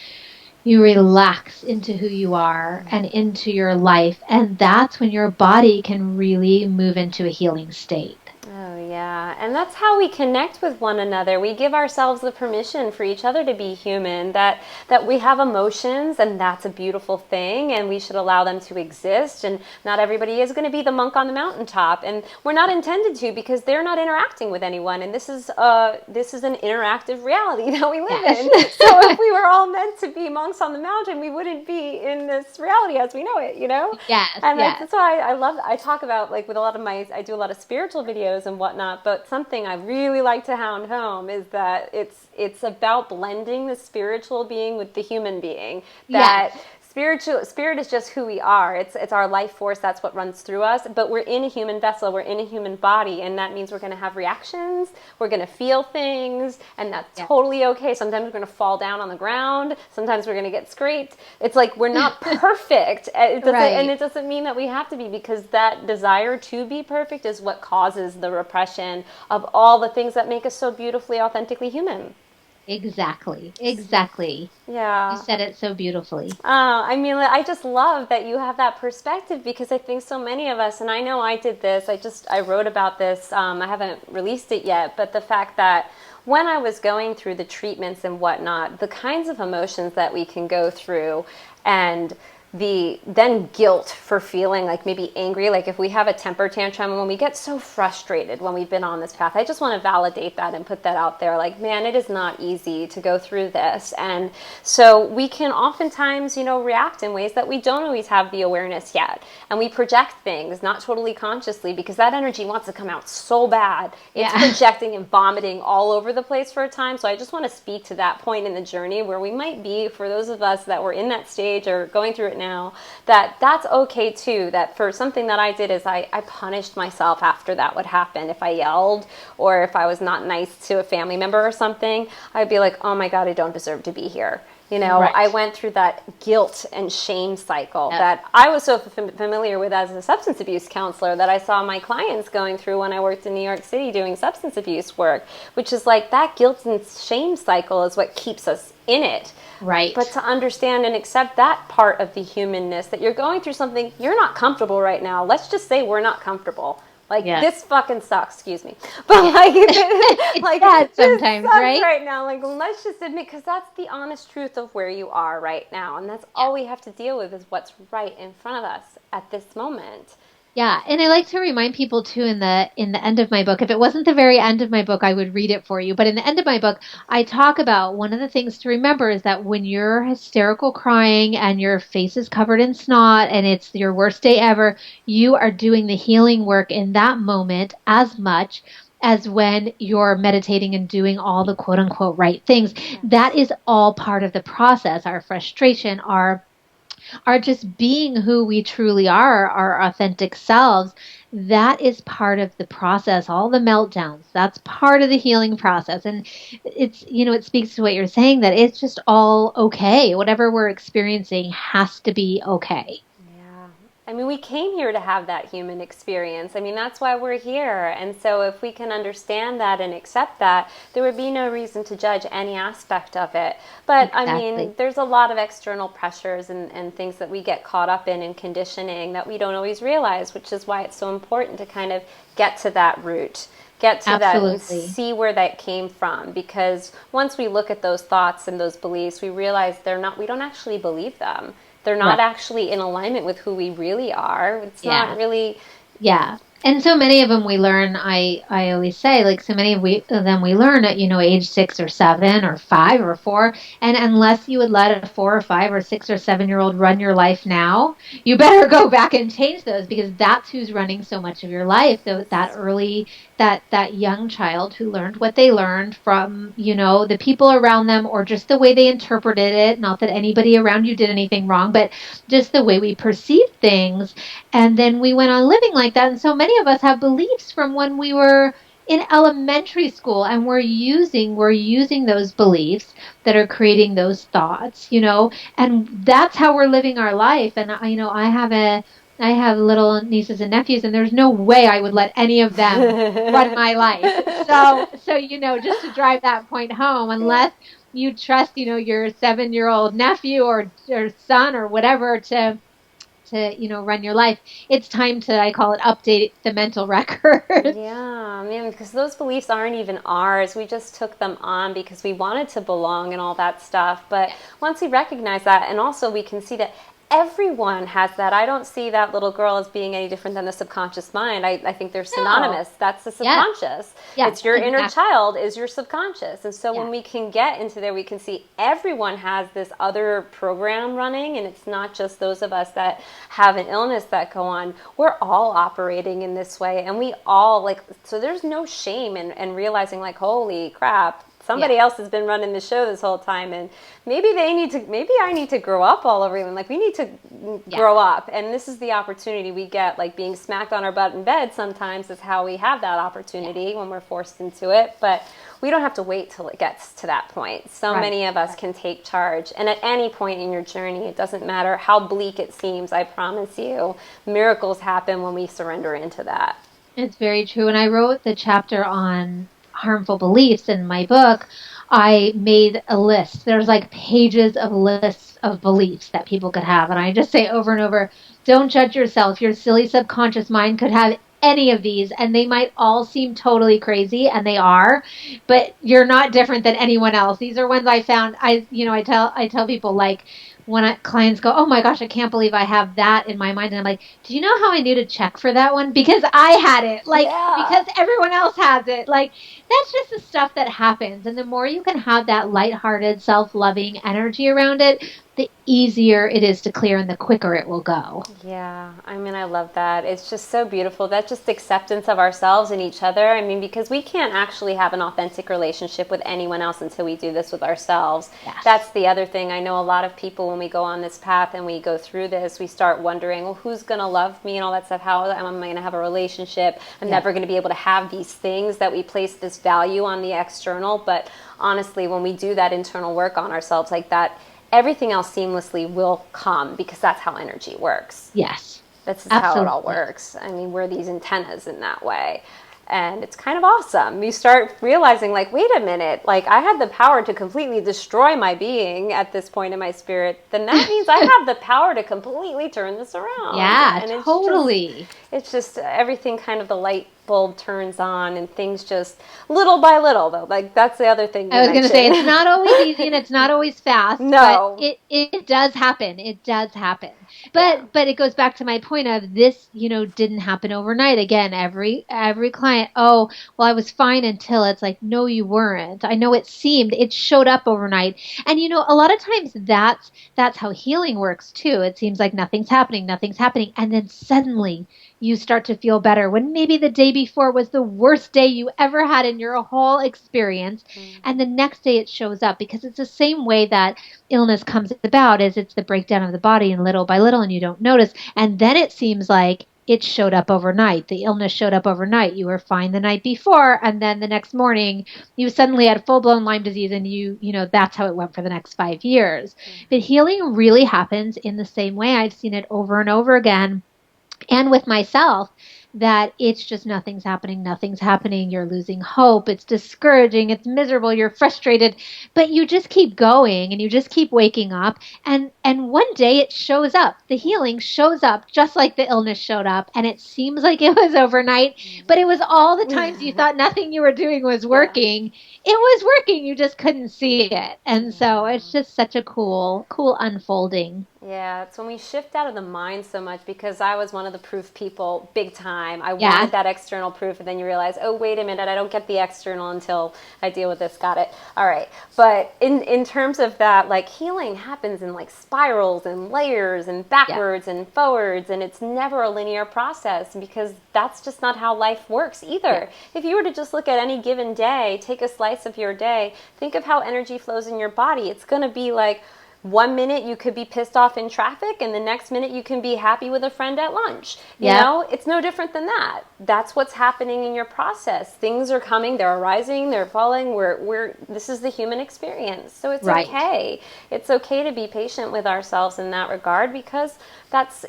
Speaker 2: you relax into who you are and into your life. And that's when your body can really move into a healing state.
Speaker 1: Oh, yeah. And that's how we connect with one another. We give ourselves the permission for each other to be human, that we have emotions, and that's a beautiful thing, and we should allow them to exist. And not everybody is going to be the monk on the mountaintop, and we're not intended to, because they're not interacting with anyone. And this is an interactive reality that we live in. So if we were all meant to be monks on the mountain, we wouldn't be in this reality as we know it,
Speaker 2: Yes.
Speaker 1: And that's why I talk about, like, with I do a lot of spiritual videos and whatnot, but something I really like to hound home is that it's about blending the spiritual being with the human being. That spirit is just who we are. It's our life force. That's what runs through us. But we're in a human vessel. We're in a human body, and that means we're going to have reactions. We're going to feel things, and that's totally okay. Sometimes we're going to fall down on the ground. Sometimes we're going to get scraped. It's like we're not perfect. And it doesn't mean that we have to be, because that desire to be perfect is what causes the repression of all the things that make us so beautifully, authentically human.
Speaker 2: Exactly.
Speaker 1: Yeah.
Speaker 2: You said it so beautifully.
Speaker 1: I just love that you have that perspective, because I think so many of us, and I know I did this, I wrote about this, I haven't released it yet, but the fact that when I was going through the treatments and whatnot, the kinds of emotions that we can go through, and the then guilt for feeling like maybe angry, like if we have a temper tantrum, when we get so frustrated when we've been on this path. I just want to validate that and put that out there, like, man, it is not easy to go through this. And so we can oftentimes, react in ways that we don't always have the awareness yet, and we project things not totally consciously because that energy wants to come out so bad. It's projecting and vomiting all over the place for a time. So I just want to speak to that point in the journey where we might be, for those of us that were in that stage or going through it now, that's okay too. That for something that I did is I punished myself after that would happen. If I yelled or if I was not nice to a family member or something, I'd be like, oh my God, I don't deserve to be here. Right. I went through that guilt and shame cycle that I was so familiar with as a substance abuse counselor, that I saw my clients going through when I worked in New York City doing substance abuse work, which is like that guilt and shame cycle is what keeps us in it.
Speaker 2: Right.
Speaker 1: But to understand and accept that part of the humanness, that you're going through something, you're not comfortable right now. Let's just say we're not comfortable. Like, this fucking sucks, excuse me. But like
Speaker 2: that sometimes,
Speaker 1: right now. Like, let's just admit, because that's the honest truth of where you are right now. And that's all we have to deal with is what's right in front of us at this moment.
Speaker 2: Yeah, and I like to remind people too in the end of my book. If it wasn't the very end of my book, I would read it for you. But in the end of my book, I talk about one of the things to remember is that when you're hysterical crying and your face is covered in snot and it's your worst day ever, you are doing the healing work in that moment as much as when you're meditating and doing all the quote unquote right things. Yes. That is all part of the process. Our frustration, our just being who we truly are, our authentic selves, that is part of the process. All the meltdowns, that's part of the healing process. And it's, it speaks to what you're saying, that it's just all okay. Whatever we're experiencing has to be okay.
Speaker 1: I mean, we came here to have that human experience. I mean, that's why we're here. And so if we can understand that and accept that, there would be no reason to judge any aspect of it. But exactly. I mean, there's a lot of external pressures and things that we get caught up in conditioning that we don't always realize, which is why it's so important to kind of get to that root. Get to
Speaker 2: Absolutely.
Speaker 1: That and see where that came from. Because once we look at those thoughts and those beliefs, we realize we don't actually believe them. They're not actually in alignment with who we really are. It's not really...
Speaker 2: Yeah. And so many of them we learn, I always say, like so many of them we learn at, age 6 or 7 or 5 or 4. And unless you would let a 4 or 5 or 6 or 7-year-old run your life now, you better go back and change those, because that's who's running so much of your life. So that young child who learned what they learned from, the people around them, or just the way they interpreted it. Not that anybody around you did anything wrong, but just the way we perceived things. And then we went on living like that. And so many of us have beliefs from when we were in elementary school, and we're using those beliefs that are creating those thoughts, and that's how we're living our life. And I have little nieces and nephews, and there's no way I would let any of them run my life. So just to drive that point home, unless you trust, your 7-year-old nephew or son or whatever to run your life, it's time to, I call it, update the mental record.
Speaker 1: Yeah, man, because those beliefs aren't even ours. We just took them on because we wanted to belong and all that stuff. But once we recognize that, and also we can see that everyone has that. I don't see that little girl as being any different than the subconscious mind. I think they're synonymous. No. That's the subconscious. Yeah. It's your inner child is your subconscious. And so when we can get into there, we can see everyone has this other program running, and it's not just those of us that have an illness that go on. We're all operating in this way, and we all, so there's no shame in realizing, holy crap, somebody else has been running the show this whole time, and maybe I need to grow up all over again. We need to grow up, and this is the opportunity we get. Being smacked on our butt in bed sometimes is how we have that opportunity when we're forced into it, but we don't have to wait till it gets to that point. So many of us can take charge, and at any point in your journey, it doesn't matter how bleak it seems, I promise you, miracles happen when we surrender into that.
Speaker 2: It's very true. And I wrote the chapter on harmful beliefs in my book. I made a list. There's pages of lists of beliefs that people could have. And I just say over and over, don't judge yourself. Your silly subconscious mind could have any of these, and they might all seem totally crazy, and they are, but you're not different than anyone else. These are ones I found. I tell people, when clients go, "Oh my gosh, I can't believe I have that in my mind," and I'm like, "Do you know how I knew to check for that one? Because I had it, like
Speaker 1: Yeah.
Speaker 2: because everyone else has it. Like that's just the stuff that happens. And the more you can have that lighthearted, self-loving energy around it, the easier it is to clear, and the quicker it will go.
Speaker 1: Yeah, I mean, I love that. It's just so beautiful. That's just acceptance of ourselves and each other. I mean, because we can't actually have an authentic relationship with anyone else until we do this with ourselves.
Speaker 2: Yes.
Speaker 1: That's the other thing. I know a lot of people, when we go on this path and we go through this, we start wondering, well, who's going to love me and all that stuff? How am I going to have a relationship? I'm
Speaker 2: Yeah.
Speaker 1: never going to be able to have these things that we place this value on the external. But honestly, when we do that internal work on ourselves like that, everything else seamlessly will come because that's how energy works.
Speaker 2: Yes.
Speaker 1: This is how it all
Speaker 2: Absolutely.
Speaker 1: works. I mean, we're these antennas in that way. And it's kind of awesome. You start realizing, like, wait a minute, like, I had the power to completely destroy my being at this point in my spirit. Then that means I have the power to completely turn this around.
Speaker 2: Yeah,
Speaker 1: And
Speaker 2: totally.
Speaker 1: it's just everything kind of the light bulb turns on and things just little by little, though. Like, that's the other thing
Speaker 2: I
Speaker 1: you
Speaker 2: was going to say it's
Speaker 1: mentioned.
Speaker 2: not always easy and it's not always fast, but
Speaker 1: No.
Speaker 2: it does happen. It does happen.
Speaker 1: Yeah.
Speaker 2: But it goes back to my point of this, didn't happen overnight. Again, every client, oh, well, I was fine until it's like, no, you weren't. I know it showed up overnight. And a lot of times that's how healing works too. It seems like nothing's happening, and then suddenly you start to feel better when maybe the day before was the worst day you ever had in your whole experience, and the next day it shows up, because it's the same way that illness comes about, is it's the breakdown of the body, and little by little, and you don't notice, and then it seems like it showed up overnight. The illness showed up overnight. You were fine the night before, and then the next morning you suddenly had full-blown Lyme disease, and that's how it went for the next 5 years. But healing really happens in the same way. I've seen it over and over again, and with myself, that it's just nothing's happening, you're losing hope, it's discouraging, it's miserable, you're frustrated, but you just keep going and you just keep waking up, and one day it shows up, the healing shows up just like the illness showed up, and it seems like it was overnight, but it was all the times you thought nothing you were doing was
Speaker 1: Yeah.
Speaker 2: working. It was working, you just couldn't see it. And so it's just such a cool unfolding.
Speaker 1: Yeah, it's when we shift out of the mind so much, because I was one of the proof people big time. I
Speaker 2: Yeah.
Speaker 1: wanted that external proof, and then you realize, oh, wait a minute, I don't get the external until I deal with this. Got it. All right. But in terms of that, like, healing happens in like spirals and layers and
Speaker 2: Yeah.
Speaker 1: backwards and forwards, and it's never a linear process, because that's just not how life works either. If you were to just look at any given day, take a slice of your day, think of how energy flows in your body. It's going to be like, 1 minute you could be pissed off in traffic, and the next minute you can be happy with a friend at lunch.
Speaker 2: Yeah.
Speaker 1: It's no different than that. That's what's happening in your process. Things are coming, they're arising, they're falling. This is the human experience. So it's
Speaker 2: Right.
Speaker 1: okay. It's okay to be patient with ourselves in that regard, because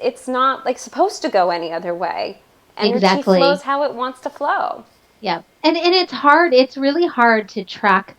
Speaker 1: it's not like supposed to go any other way. Energy flows
Speaker 2: Exactly.
Speaker 1: how it wants to flow.
Speaker 2: Yeah. And it's hard. It's really hard to track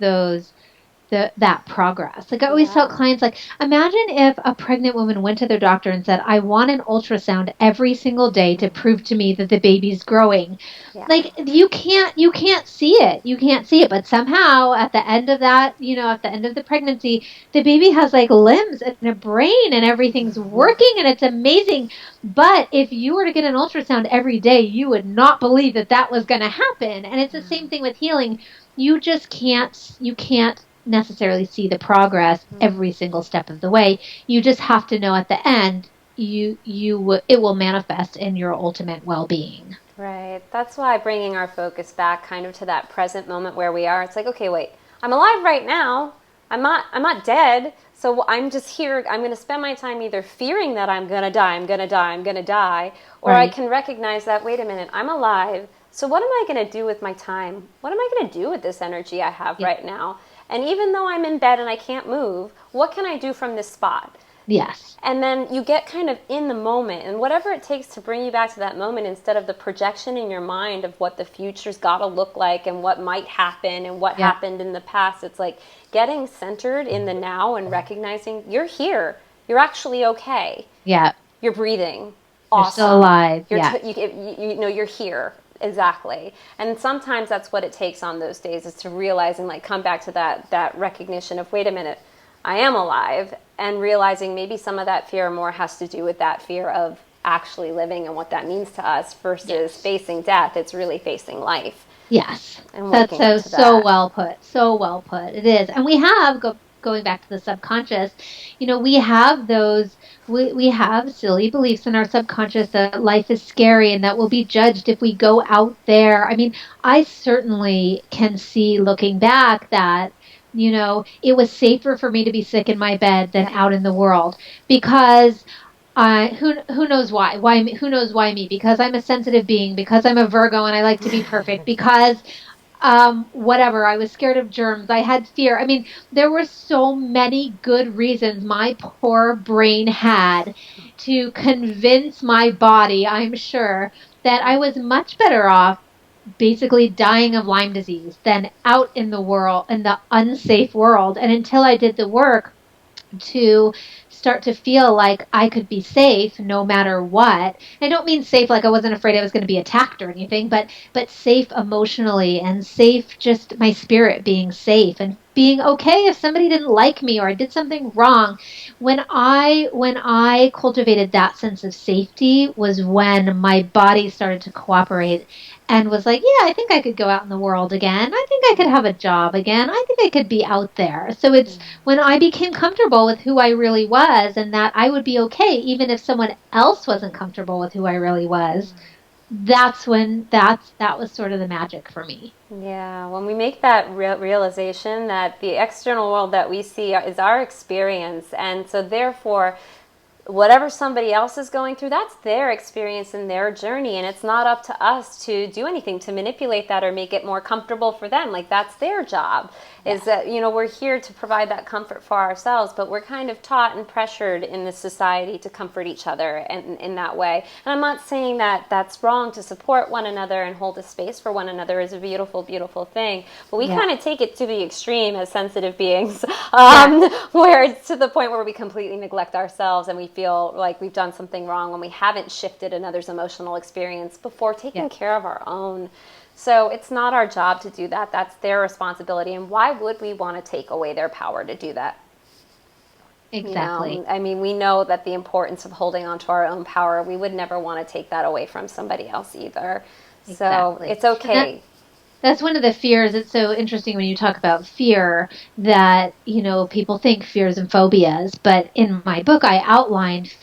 Speaker 2: that progress. Like I always tell
Speaker 1: Yeah.
Speaker 2: clients, like, imagine if a pregnant woman went to their doctor and said, I want an ultrasound every single day to prove to me that the baby's growing.
Speaker 1: Yeah.
Speaker 2: Like you can't see it. You can't see it. But somehow at the end of that, at the end of the pregnancy, the baby has like limbs and a brain and everything's working and it's amazing. But if you were to get an ultrasound every day, you would not believe that that was going to happen. And it's the same thing with healing. You can't necessarily see the progress every single step of the way. You just have to know at the end, it will manifest in your ultimate well-being.
Speaker 1: Right. That's why bringing our focus back kind of to that present moment where we are. It's like, okay, wait. I'm alive right now. I'm not dead. So I'm just here. I'm going to spend my time either fearing that I'm going to die, I'm going to die, or I
Speaker 2: Right.
Speaker 1: can recognize that, wait a minute, I'm alive. So what am I going to do with my time? What am I going to do with this energy I have
Speaker 2: Yeah.
Speaker 1: right now? And even though I'm in bed and I can't move, what can I do from this spot?
Speaker 2: Yes.
Speaker 1: And then you get kind of in the moment, and whatever it takes to bring you back to that moment, instead of the projection in your mind of what the future's got to look like and what might happen and what
Speaker 2: Yeah.
Speaker 1: happened in the past. It's like getting centered in the now and recognizing you're here. You're actually okay.
Speaker 2: Yeah.
Speaker 1: You're breathing.
Speaker 2: You're still
Speaker 1: Awesome.
Speaker 2: alive.
Speaker 1: You're
Speaker 2: Yeah.
Speaker 1: you're here. Exactly. And sometimes that's what it takes on those days, is to realize and like come back to that recognition of, wait a minute, I am alive, and realizing maybe some of that fear more has to do with that fear of actually living and what that means to us versus facing death. It's really facing life
Speaker 2: Yes.
Speaker 1: and
Speaker 2: That's
Speaker 1: waking up
Speaker 2: so,
Speaker 1: to
Speaker 2: so
Speaker 1: that.
Speaker 2: well put. So well put. It is. And we have, going back to the subconscious, we have we have silly beliefs in our subconscious that life is scary and that we'll be judged if we go out there. I mean, I certainly can see looking back that, it was safer for me to be sick in my bed than out in the world because who knows why? Why me? Who knows why me? Because I'm a sensitive being, because I'm a Virgo and I like to be perfect, because whatever, I was scared of germs, I had fear. I mean, there were so many good reasons my poor brain had to convince my body, I'm sure, that I was much better off basically dying of Lyme disease than out in the world, in the unsafe world. And until I did the work to start to feel like I could be safe no matter what. I don't mean safe like I wasn't afraid I was going to be attacked or anything, but safe emotionally and safe, just my spirit being safe and being okay if somebody didn't like me or I did something wrong. When I cultivated that sense of safety was when my body started to cooperate and was like, yeah, I think I could go out in the world again. I think I could have a job again. I think I could be out there. So it's when I became comfortable with who I really was and that I would be okay even if someone else wasn't comfortable with who I really was. That was sort of the magic for me.
Speaker 1: Yeah, when we make that realization that the external world that we see is our experience, and so therefore whatever somebody else is going through, that's their experience and their journey, and it's not up to us to do anything to manipulate that or make it more comfortable for them. Like, that's their job. Is that, we're here to provide that comfort for ourselves, but we're kind of taught and pressured in this society to comfort each other and in that way. And I'm not saying that that's wrong. To support one another and hold a space for one another is a beautiful, beautiful thing, but we kind of take it to the extreme as sensitive beings, where it's to the point where we completely neglect ourselves and we feel like we've done something wrong when we haven't shifted another's emotional experience before taking care of our own. So it's not our job to do that. That's their responsibility. And why would we want to take away their power to do that?
Speaker 2: Exactly.
Speaker 1: I mean, we know that the importance of holding on to our own power, we would never want to take that away from somebody else either. So it's okay.
Speaker 2: That's one of the fears. It's so interesting when you talk about fear that, people think fears and phobias, but in my book, I outlined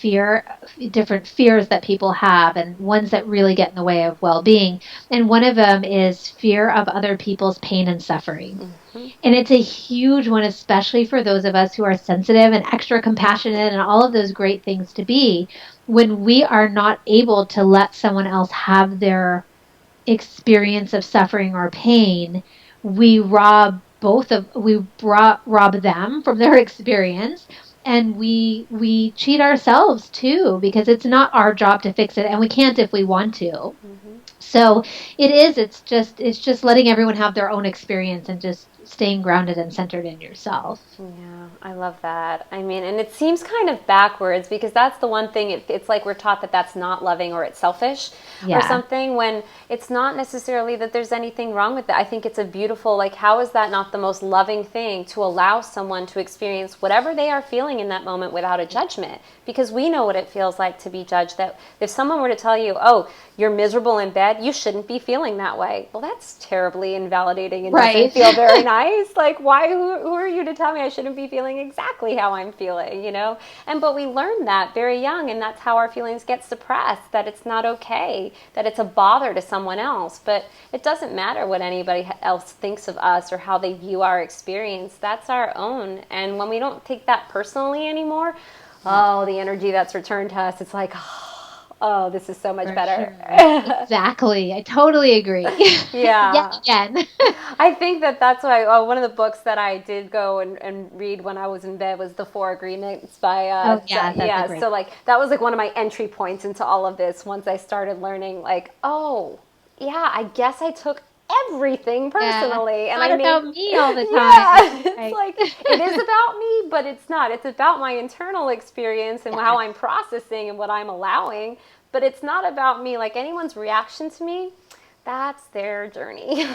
Speaker 2: different fears that people have and ones that really get in the way of well-being. And one of them is fear of other people's pain and suffering.
Speaker 1: Mm-hmm.
Speaker 2: And it's a huge one, especially for those of us who are sensitive and extra compassionate and all of those great things to be, when we are not able to let someone else have their experience of suffering or pain, we rob them from their experience, and we cheat ourselves too because it's not our job to fix it and we can't if we want to.
Speaker 1: Mm-hmm.
Speaker 2: So it's just letting everyone have their own experience and just staying grounded and centered in yourself.
Speaker 1: Yeah, I love that. I mean, and it seems kind of backwards because that's the one thing, it's like we're taught that that's not loving or it's selfish or something, when it's not necessarily that there's anything wrong with that. I think it's a beautiful, like, how is that not the most loving thing to allow someone to experience whatever they are feeling in that moment without a judgment? Because we know what it feels like to be judged. That if someone were to tell you, oh, you're miserable in bed, you shouldn't be feeling that way. Well, that's terribly invalidating and doesn't feel very nice. Like, why? Who are you to tell me I shouldn't be feeling exactly how I'm feeling? But we learn that very young, and that's how our feelings get suppressed. That it's not okay. That it's a bother to someone else. But it doesn't matter what anybody else thinks of us or how they view our experience. That's our own. And when we don't take that personally anymore, the energy that's returned to us, it's like, oh, this is so much better.
Speaker 2: Sure. Exactly. I totally agree.
Speaker 1: Yeah.
Speaker 2: Yet again.
Speaker 1: I think that's why one of the books that I did go and read when I was in bed was The Four Agreements by so like that was like one of my entry points into all of this once I started learning, like, oh yeah, I guess I took everything personally,
Speaker 2: and
Speaker 1: I mean,
Speaker 2: about me all the time.
Speaker 1: It's like it is about me, but it's not. It's about my internal experience and how I'm processing and what I'm allowing, but it's not about me. Like, anyone's reaction to me, that's their journey.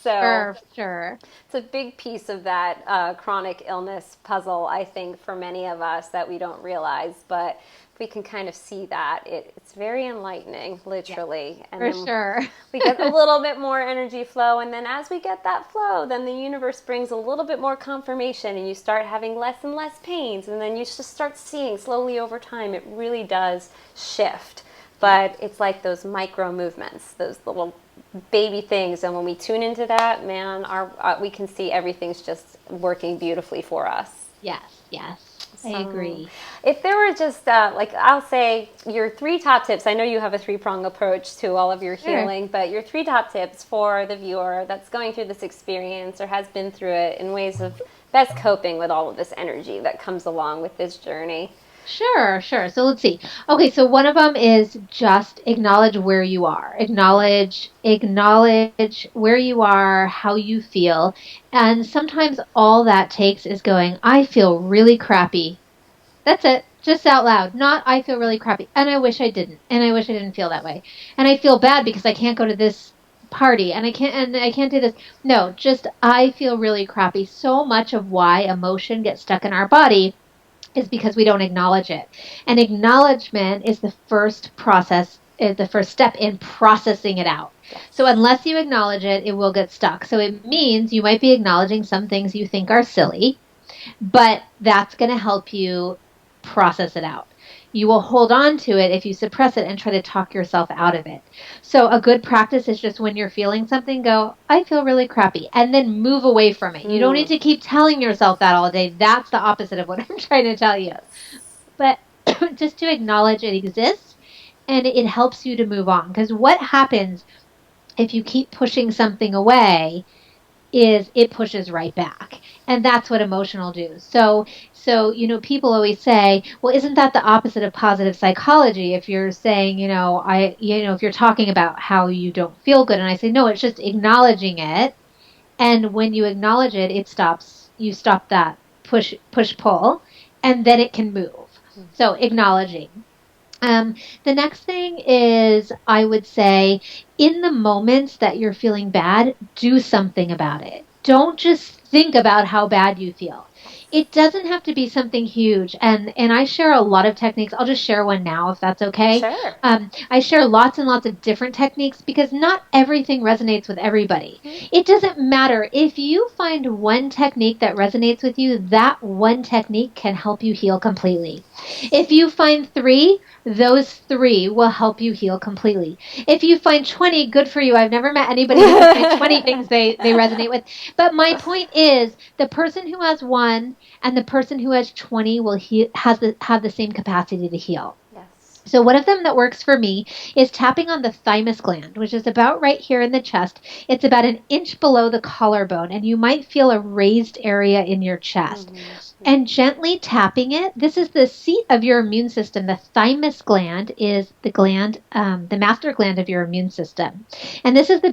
Speaker 1: So
Speaker 2: Sure.
Speaker 1: it's a big piece of that chronic illness puzzle, I think, for many of us that we don't realize. But if we can kind of see that, it's very enlightening,
Speaker 2: Yeah,
Speaker 1: literally. And
Speaker 2: for
Speaker 1: then
Speaker 2: sure.
Speaker 1: we get a little bit more energy flow. And then as we get that flow, then the universe brings a little bit more confirmation and you start having less and less pains. And then you just start seeing slowly over time, it really does shift. But it's like those micro movements, those little baby things, and when we tune into that, man, we can see everything's just working beautifully for us.
Speaker 2: Yes, I
Speaker 1: So,
Speaker 2: agree.
Speaker 1: if there were just like I'll say your three top tips. I know you have a three-prong approach to all of your
Speaker 2: Sure.
Speaker 1: healing, but your three top tips for the viewer that's going through this experience or has been through it in ways of best coping with all of this energy that comes along with this journey.
Speaker 2: Sure. So let's see. Okay, so one of them is just acknowledge where you are. Acknowledge where you are, how you feel. And sometimes all that takes is going, I feel really crappy. That's it. Just out loud. Not I feel really crappy. And I wish I didn't. And I wish I didn't feel that way. And I feel bad because I can't go to this party and I can't do this. No, just I feel really crappy. So much of why emotion gets stuck in our body is because we don't acknowledge it. And acknowledgement is the first process, the first step in processing it out. So unless you acknowledge it, it will get stuck. So it means you might be acknowledging some things you think are silly, but that's going to help you process it out. You will hold on to it if you suppress it and try to talk yourself out of it. So a good practice is just when you're feeling something, go, I feel really crappy, and then move away from it. You don't need to keep telling yourself that all day. That's the opposite of what I'm trying to tell you. But just to acknowledge it exists, and it helps you to move on. Because what happens if you keep pushing something away is it pushes right back. And that's what emotional do. So people always say, well, isn't that the opposite of positive psychology? If you're saying, if you're talking about how you don't feel good, and I say, no, it's just acknowledging it. And when you acknowledge it, you stop that push, pull, and then it can move. So acknowledging. The next thing is, I would say, in the moments that you're feeling bad, do something about it. Don't just think about how bad you feel. It doesn't have to be something huge. And I share a lot of techniques. I'll just share one now if that's okay.
Speaker 1: Sure.
Speaker 2: I share lots and lots of different techniques because not everything resonates with everybody. It doesn't matter. If you find one technique that resonates with you, that one technique can help you heal completely. If you find three, those three will help you heal completely. If you find 20, good for you. I've never met anybody who can find 20 things they resonate with. But my point is, the person who has one and the person who has 20 will have the same capacity to heal.
Speaker 1: Yes.
Speaker 2: So one of them that works for me is tapping on the thymus gland, which is about right here in the chest. It's about an inch below the collarbone, and you might feel a raised area in your chest. And gently tapping it, this is the seat of your immune system. The thymus gland is the master gland of your immune system. And this is the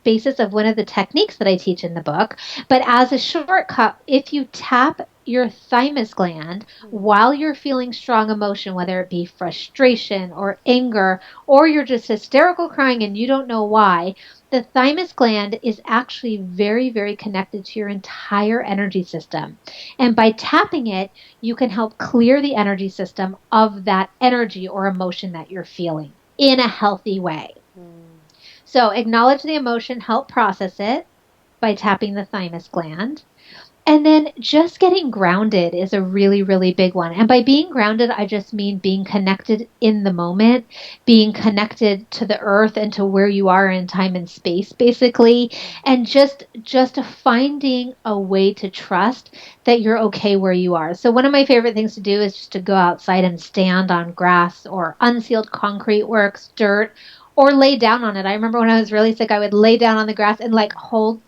Speaker 2: basis of one of the techniques that I teach in the book. But as a shortcut, if you tap your thymus gland while you're feeling strong emotion, whether it be frustration or anger, or you're just hysterical crying and you don't know why, the thymus gland is actually very, very connected to your entire energy system. And by tapping it, you can help clear the energy system of that energy or emotion that you're feeling in a healthy way. So acknowledge the emotion, help process it by tapping the thymus gland. And then just getting grounded is a really, really big one. And by being grounded, I just mean being connected in the moment, being connected to the earth and to where you are in time and space, basically. And just finding a way to trust that you're okay where you are. So one of my favorite things to do is just to go outside and stand on grass or unsealed concrete works, dirt, or lay down on it. I remember when I was really sick, I would lay down on the grass and like hold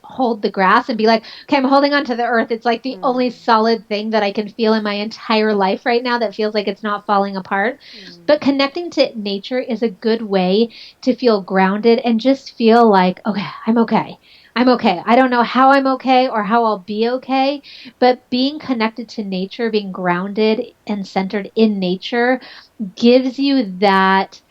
Speaker 2: the grass and be like, okay, I'm holding on to the earth. It's like the only solid thing that I can feel in my entire life right now that feels like it's not falling apart. But connecting to nature is a good way to feel grounded and just feel like, okay, I'm okay. I'm okay. I don't know how I'm okay or how I'll be okay, but being connected to nature, being grounded and centered in nature gives you that,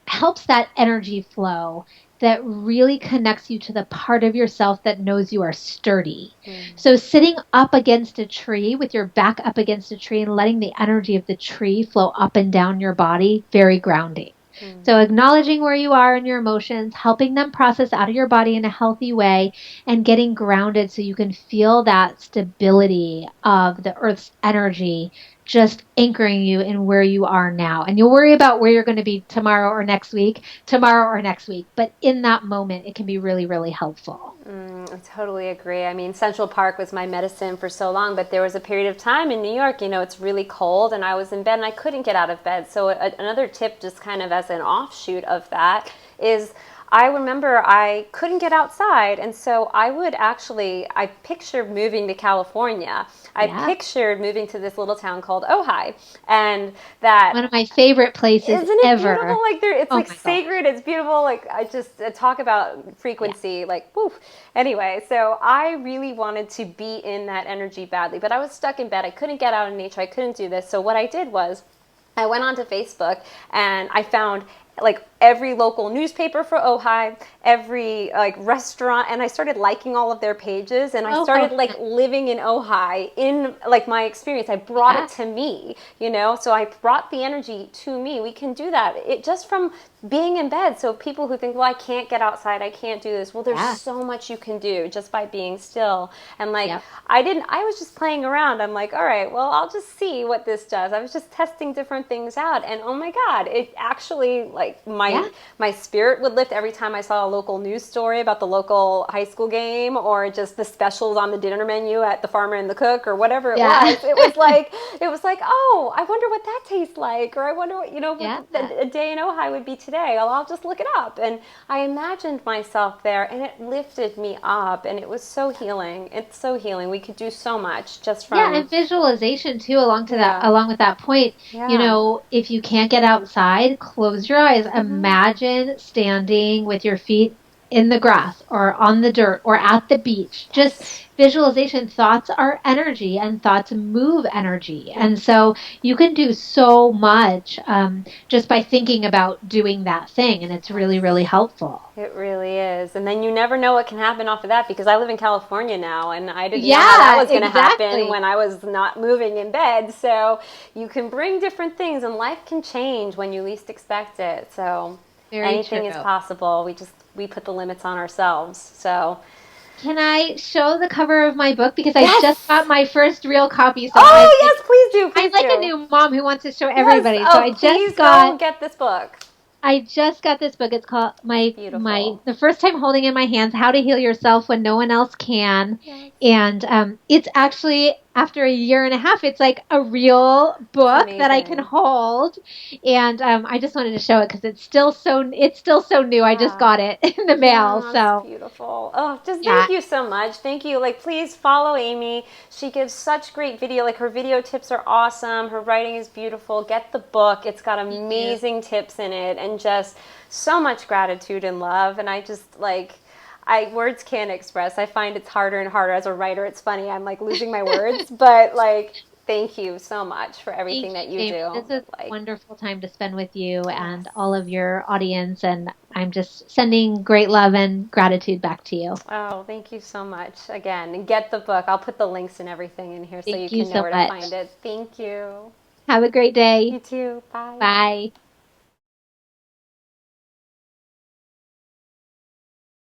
Speaker 2: helps that energy flow that really connects you to the part of yourself that knows you are sturdy. So sitting up against a tree with your back up against a tree and letting the energy of the tree flow up and down your body, very grounding. So acknowledging where you are in your emotions, helping them process out of your body in a healthy way, and getting grounded so you can feel that stability of the earth's energy just anchoring you in where you are now. And you'll worry about where you're going to be tomorrow or next week, but in that moment, it can be really, really helpful.
Speaker 1: I totally agree. I mean, Central Park was my medicine for so long, but there was a period of time in New York, it's really cold and I was in bed and I couldn't get out of bed. So another tip, just kind of as an offshoot of that, is I remember I couldn't get outside, and so I pictured moving to California. I pictured moving to this little town called Ojai, and that
Speaker 2: one of my favorite places
Speaker 1: isn't it
Speaker 2: ever.
Speaker 1: beautiful? Like it's
Speaker 2: Oh
Speaker 1: like
Speaker 2: my God.
Speaker 1: sacred. It's beautiful. Like I just talk about frequency. Like woof. Anyway, so I really wanted to be in that energy badly, but I was stuck in bed. I couldn't get out in nature. I couldn't do this. So what I did was I went onto Facebook and I found like every local newspaper for Ojai, every like restaurant, and I started liking all of their pages, and I started like living in Ojai in like my experience. I brought it to me, so I brought the energy to me. We can do that. It just from being in bed. So people who think, well, I can't get outside, I can't do this. Well, there's so much you can do just by being still. And like, I was just playing around. I'm like, all right, well, I'll just see what this does. I was just testing different things out. And oh my God, it actually like my spirit would lift every time I saw a local news story about the local high school game or just the specials on the dinner menu at the Farmer and the Cook or whatever it was. It was like, oh, I wonder what that tastes like, or I wonder what, what a day in Ojai would be today. I'll just look it up. And I imagined myself there, and it lifted me up, and it was so healing. It's so healing. We could do so much just from
Speaker 2: and visualization too. Along with that point, if you can't get outside, close your eyes. Imagine standing with your feet in the grass or on the dirt or at the beach. Just visualization. Thoughts are energy, and thoughts move energy. And so you can do so much just by thinking about doing that thing. And it's really, really helpful.
Speaker 1: It really is. And then you never know what can happen off of that, because I live in California now, and I didn't know how that was going to happen when I was not moving in bed. So you can bring different things, and life can change when you least expect it. So anything is possible. We put the limits on ourselves. So
Speaker 2: can I show the cover of my book? Because I just got my first real copy. So
Speaker 1: yes, please do.
Speaker 2: I'm like a new mom who wants to show everybody. So I just
Speaker 1: go get this book.
Speaker 2: I just got this book. It's called the first time holding in my hands, How to Heal Yourself When No One Else Can. Yes. And it's actually, after a year and a half, it's like a real book that I can hold. And I just wanted to show it because it's still so new. I just got it in the mail.
Speaker 1: That's beautiful. Oh, thank you so much. Thank you. Like, please follow Amy. She gives such great video. Like, her video tips are awesome. Her writing is beautiful. Get the book. It's got amazing tips in it, and just so much gratitude and love. And I just words can't express. I find it's harder and harder as a writer. It's funny. I'm like losing my words, but like, thank you so much for everything that you do.
Speaker 2: This is a wonderful time to spend with you and all of your audience. And I'm just sending great love and gratitude back to you.
Speaker 1: Oh, thank you so much again. And get the book. I'll put the links and everything in here so you can know where to find it. Thank you.
Speaker 2: Have a great day.
Speaker 1: You too. Bye.
Speaker 2: Bye.